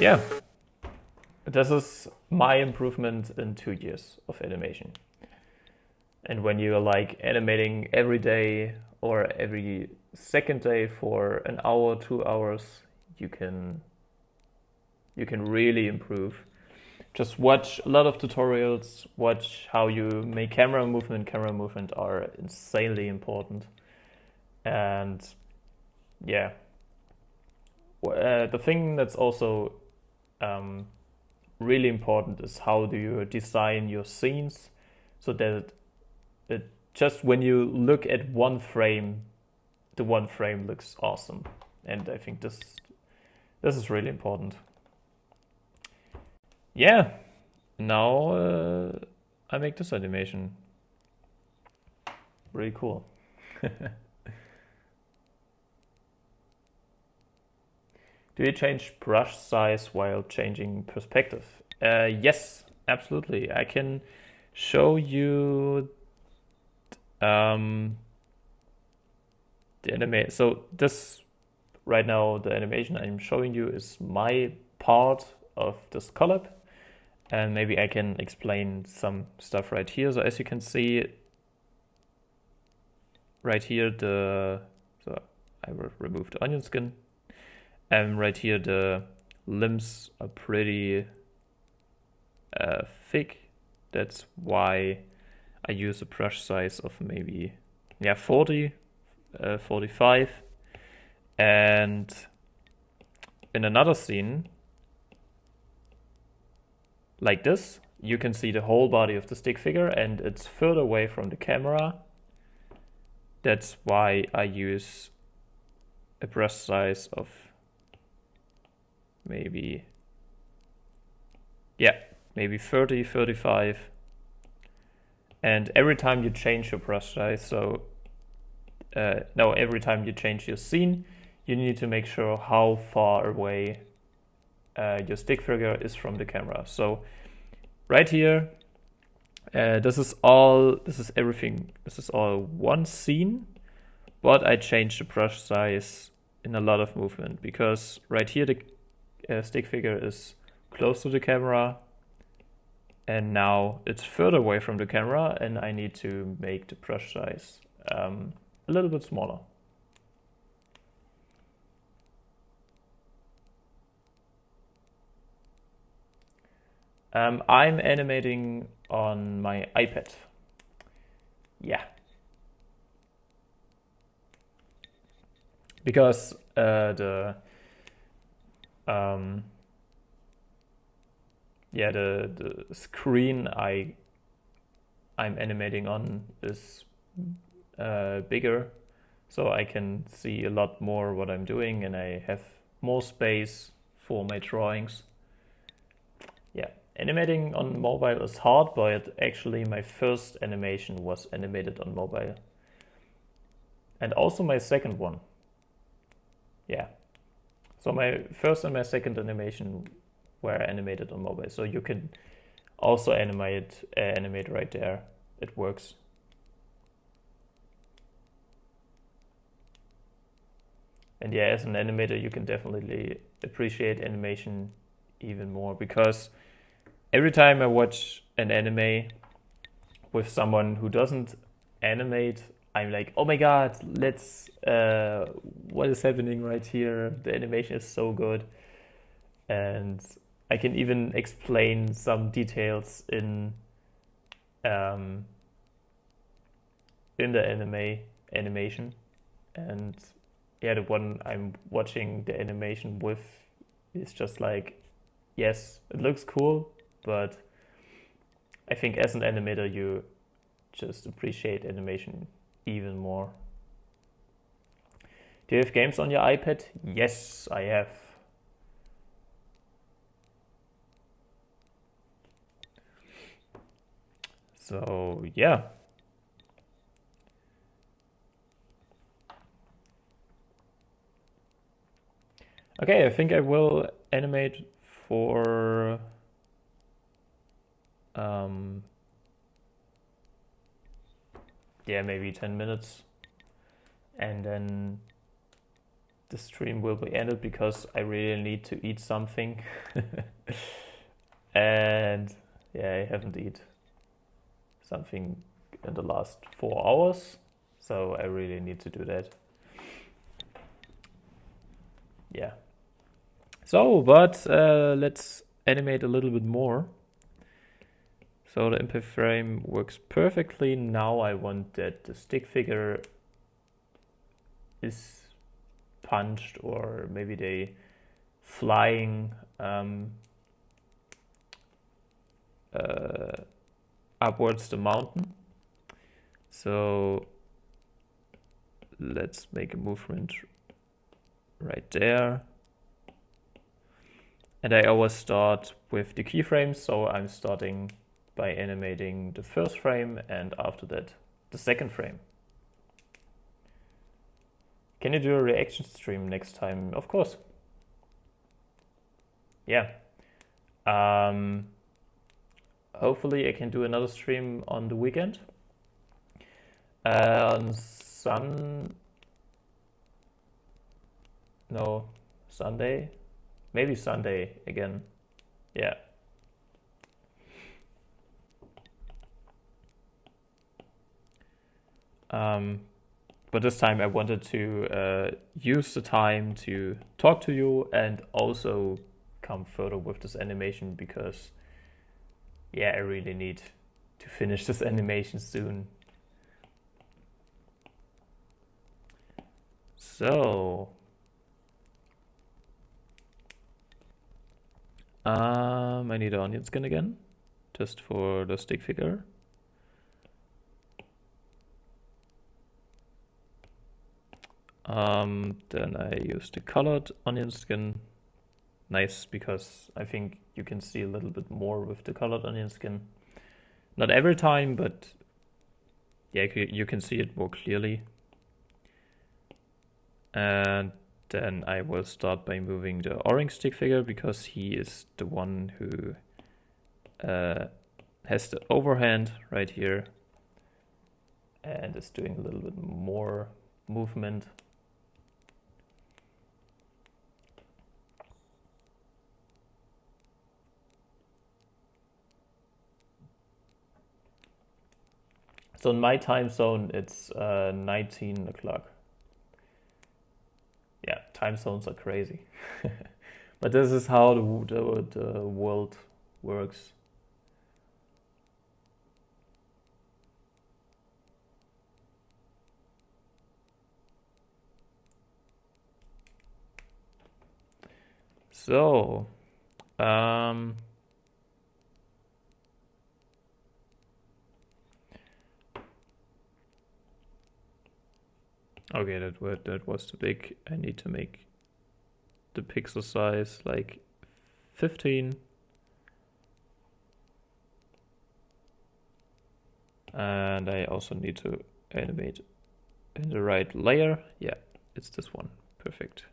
yeah, this is my improvement in 2 years of animation. And when you're like animating every day or every second day for an hour, 2 hours, you can really improve. Just watch a lot of tutorials, watch how you make camera movement. Camera movement are insanely important. And yeah, the thing that's also really important is how do you design your scenes so that it just when you look at one frame, the one frame looks awesome. And I think this is really important. Yeah, now I make this animation. Really cool. Do you change brush size while changing perspective? Yes, absolutely. I can show you the animation. So this right now, the animation I'm showing you is my part of this collab, and maybe I can explain some stuff right here. So as you can see right here, so I will remove the onion skin. And right here, the limbs are pretty thick. That's why I use a brush size of maybe 40, 45. And in another scene, like this, you can see the whole body of the stick figure and it's further away from the camera. That's why I use a brush size of maybe, yeah, maybe 30, 35. And every time you change your brush size, so no, every time you change your scene, you need to make sure how far away your stick figure is from the camera. So right here, this is everything. This is all one scene, but I changed the brush size in a lot of movement because right here the stick figure is close to the camera, and now it's further away from the camera, and I need to make the brush size a little bit smaller. I'm animating on my iPad. Yeah. Because the screen I'm animating on is bigger, so I can see a lot more what I'm doing, and I have more space for my drawings. Yeah, animating on mobile is hard, but actually my first animation was animated on mobile. And also my second one. Yeah. So my first and my second animation were animated on mobile. So you can also animate right there. It works. And yeah, as an animator, you can definitely appreciate animation even more, because every time I watch an anime with someone who doesn't animate, I'm like, oh my god, what is happening right here? The animation is so good. And I can even explain some details in the animation. And yeah, the one I'm watching the animation with is just like, yes, it looks cool, but I think as an animator, you just appreciate animation even more. Do you have games on your iPad? Yes, I have. So yeah. Okay, I think I will animate for yeah, maybe 10 minutes, and then the stream will be ended because I really need to eat something. And yeah, I haven't eaten something in the last 4 hours, so I really need to do that. Yeah. So, but let's animate a little bit more. So the impact frame works perfectly. Now I want that the stick figure is punched, or maybe they flying upwards the mountain. So let's make a movement right there. And I always start with the keyframes, so I'm starting by animating the first frame, and after that the second frame. Can you do a reaction stream next time? Of course. Yeah. Hopefully I can do another stream on the weekend. On Sunday. Maybe Sunday again. Yeah. But this time I wanted to use the time to talk to you and also come further with this animation, because yeah, I really need to finish this animation soon. So I need an onion skin again, just for the stick figure. Then I use the colored onion skin. Nice, because I think you can see a little bit more with the colored onion skin. Not every time, but yeah, you can see it more clearly. And then I will start by moving the orange stick figure, because he is the one who has the overhand right here and is doing a little bit more movement. So in my time zone, it's 19 o'clock. Yeah, time zones are crazy. But this is how the world works. So, okay, that was too big. I need to make the pixel size like 15. And I also need to animate in the right layer. Yeah, it's this one. Perfect.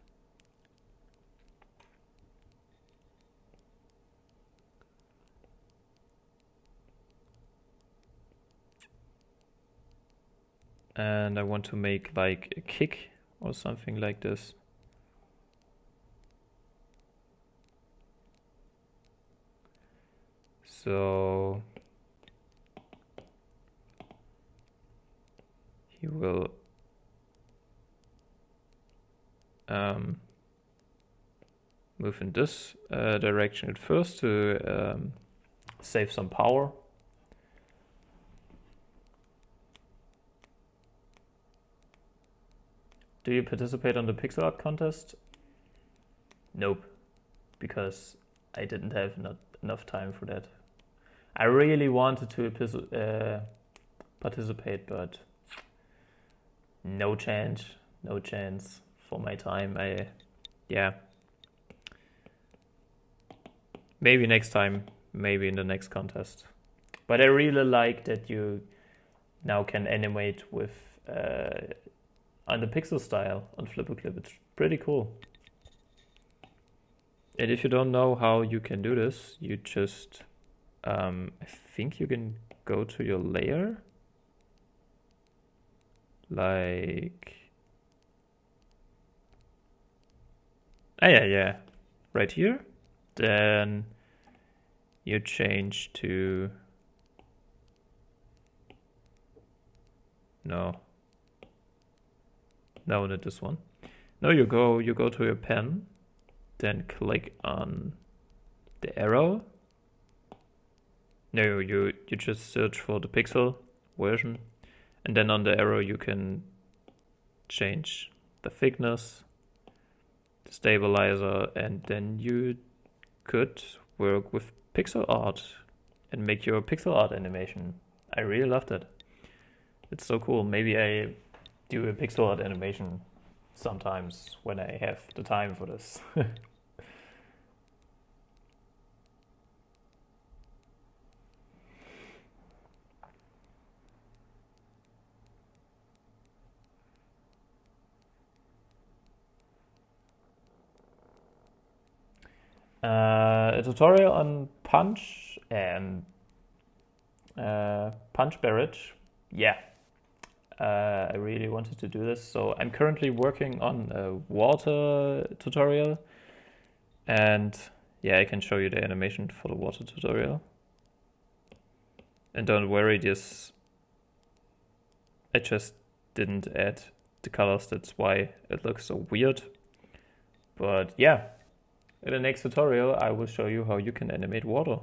And I want to make like a kick or something like this. So he will move in this direction at first to save some power. Do you participate on the pixel art contest? Nope, because I didn't have enough time for that. I really wanted to participate, but no chance for my time. Yeah. Maybe next time, maybe in the next contest. But I really like that you now can animate with on the pixel style on FlipperClip. It's pretty cool. And if you don't know how you can do this, you just, I think you can go to your layer. Like, yeah, right here. Then you change to, no, not this one. No, you go to your pen, then click on the arrow. No, you just search for the pixel version, and then on the arrow you can change the thickness, the stabilizer, and then you could work with pixel art and make your pixel art animation. I really loved it. It's so cool. Maybe I do a pixel art animation sometimes when I have the time for this. A tutorial on punch and punch barrage. Yeah, I really wanted to do this. So I'm currently working on a water tutorial, and yeah, I can show you the animation for the water tutorial. And don't worry, I just didn't add the colors, that's why it looks so weird. But yeah, in the next tutorial I will show you how you can animate water.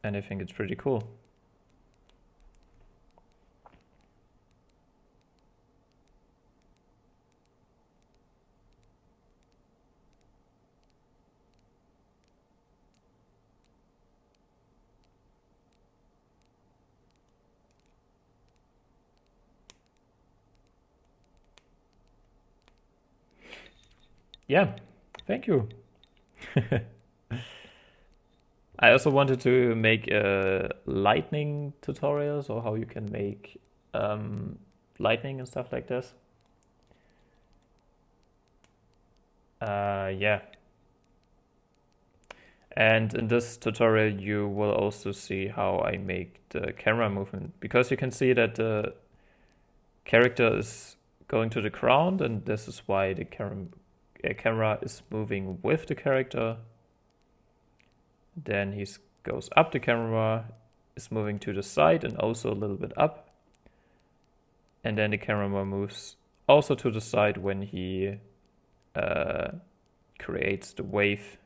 And I think it's pretty cool. yeah, thank you. I also wanted to make a lightning tutorial, so how you can make lightning and stuff like this. Yeah. And in this tutorial you will also see how I make the camera movement, because you can see that the character is going to the ground, and this is why the camera is moving with the character. Then he goes up, the camera is moving to the side and also a little bit up. And then the camera moves also to the side when he creates the wave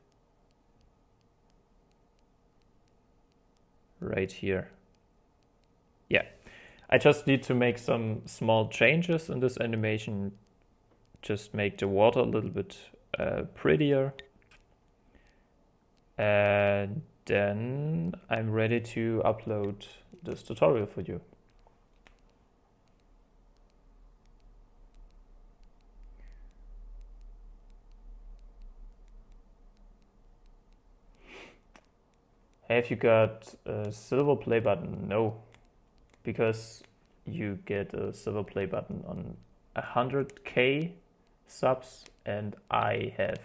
right here. Yeah, I just need to make some small changes in this animation, just make the water a little bit prettier. And then I'm ready to upload this tutorial for you. Have you got a silver play button? No, because you get a silver play button on 100k subs, and I have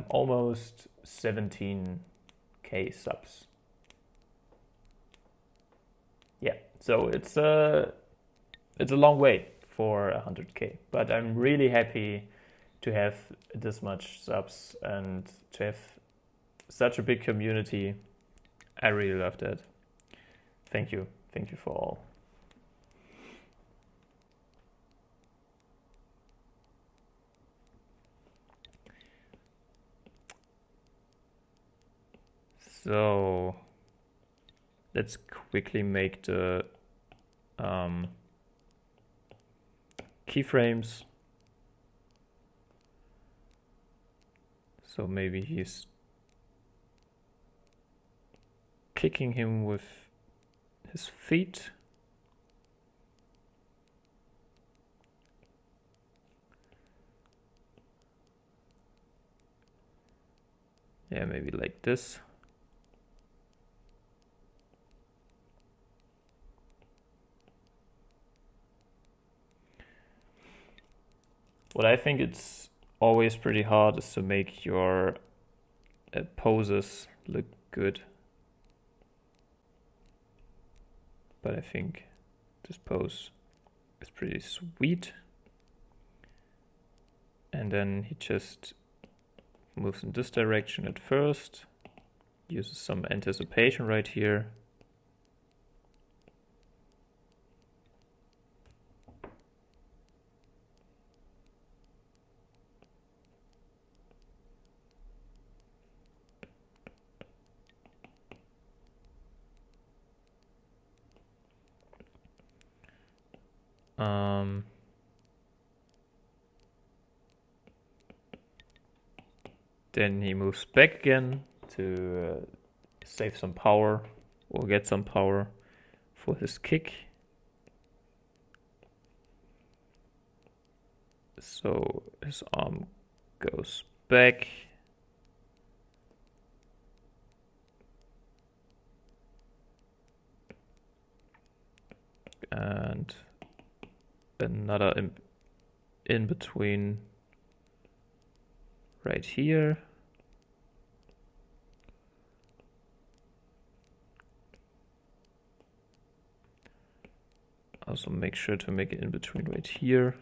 almost 17k subs. Yeah, so it's a long way for 100k, but I'm really happy to have this much subs and to have such a big community. I really love that. Thank you for all. So let's quickly make the keyframes. So maybe he's kicking him with his feet. Yeah, maybe like this. What I think it's always pretty hard is to make your poses look good. But I think this pose is pretty sweet. And then he just moves in this direction at first, uses some anticipation right here. Then he moves back again to save some power or get some power for his kick. So his arm goes back. And another in between right here. Also make sure to make it in between right here.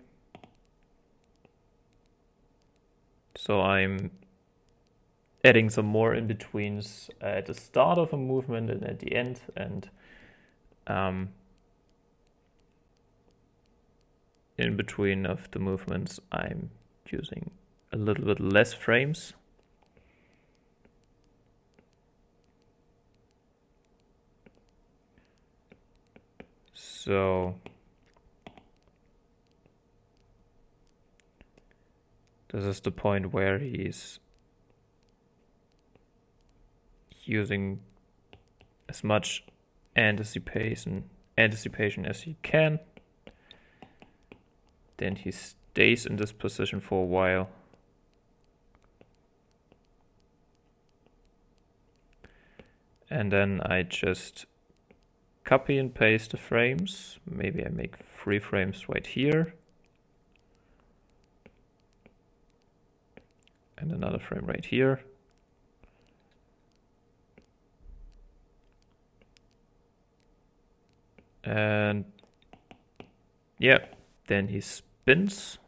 So I'm adding some more in-betweens at the start of a movement and at the end, and in between of the movements I'm using a little bit less frames. So this is the point where he's using as much anticipation as he can. Then he stays in this position for a while. And then I just copy and paste the frames. Maybe I make 3 frames right here. And another frame right here. And yeah, then he spins.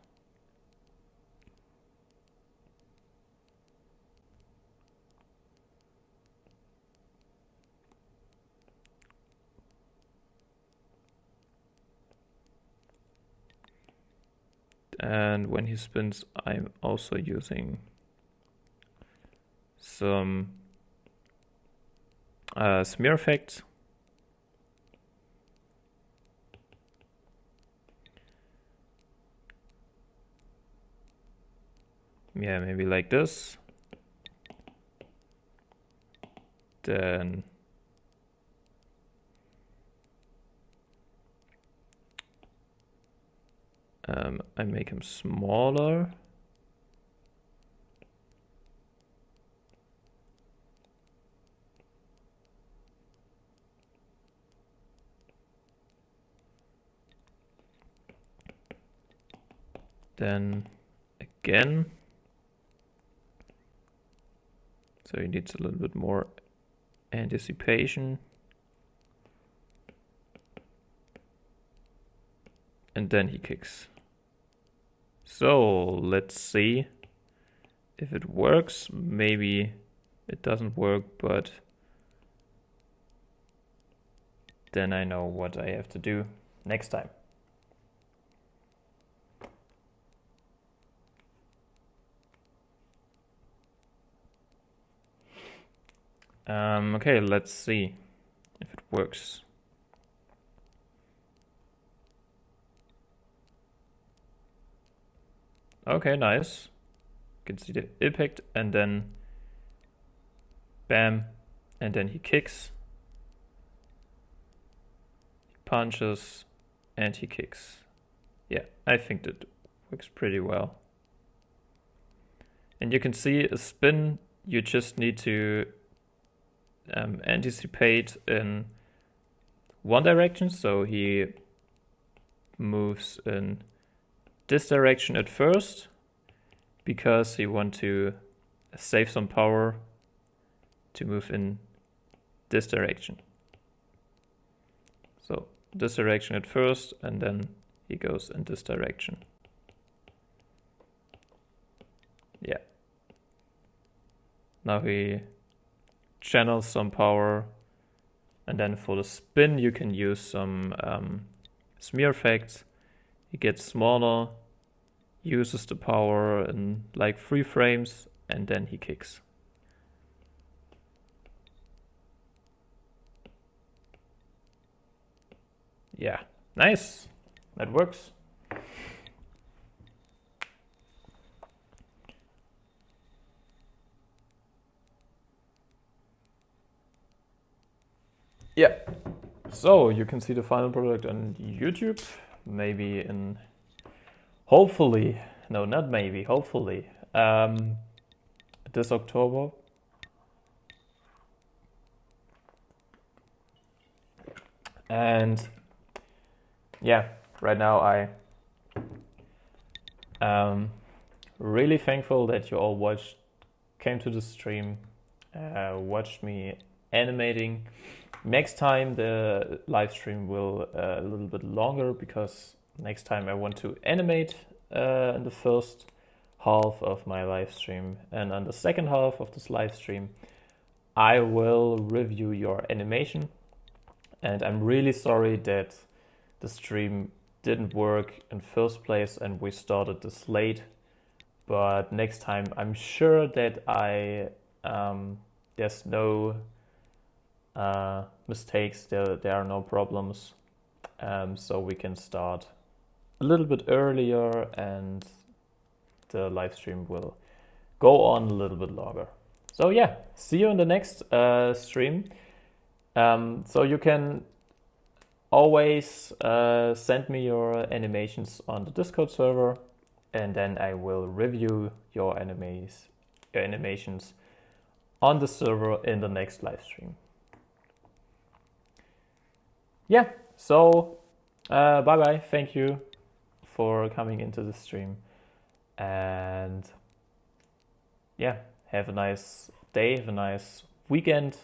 And when he spins, I'm also using some smear effects. Yeah, maybe like this. Then I make him smaller. Then again. So he needs a little bit more anticipation. And then he kicks. So let's see if it works. Maybe it doesn't work, but then I know what I have to do next time. Okay, let's see if it works. Okay, nice. You can see the impact, and then bam, and then he kicks, he punches, and he kicks. Yeah, I think that works pretty well. And you can see a spin, you just need to anticipate in one direction, so he moves in this direction at first because he wants to save some power to move in this direction. So this direction at first, and then he goes in this direction. Yeah. Now he channels some power, and then for the spin you can use some smear effects. He gets smaller, uses the power in like 3 frames, and then he kicks. Yeah, nice. That works. Yeah, so you can see the final product on YouTube, maybe in, hopefully, no, not maybe, hopefully, this October. And yeah, right now I really thankful that you all came to the stream, watched me animating. Next time the live stream will a little bit longer, because next time I want to animate in the first half of my live stream, and on the second half of this live stream I will review your animation. And I'm really sorry that the stream didn't work in first place and we started this late, but next time I'm sure that there's no mistakes, there are no problems, so we can start a little bit earlier and the live stream will go on a little bit longer. So yeah, see you in the next stream. So you can always send me your animations on the Discord server, and then I will review your animations on the server in the next live stream. Yeah, so bye bye. Thank you for coming into the stream, and yeah, have a nice day, have a nice weekend,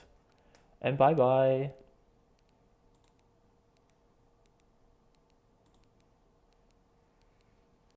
and bye bye.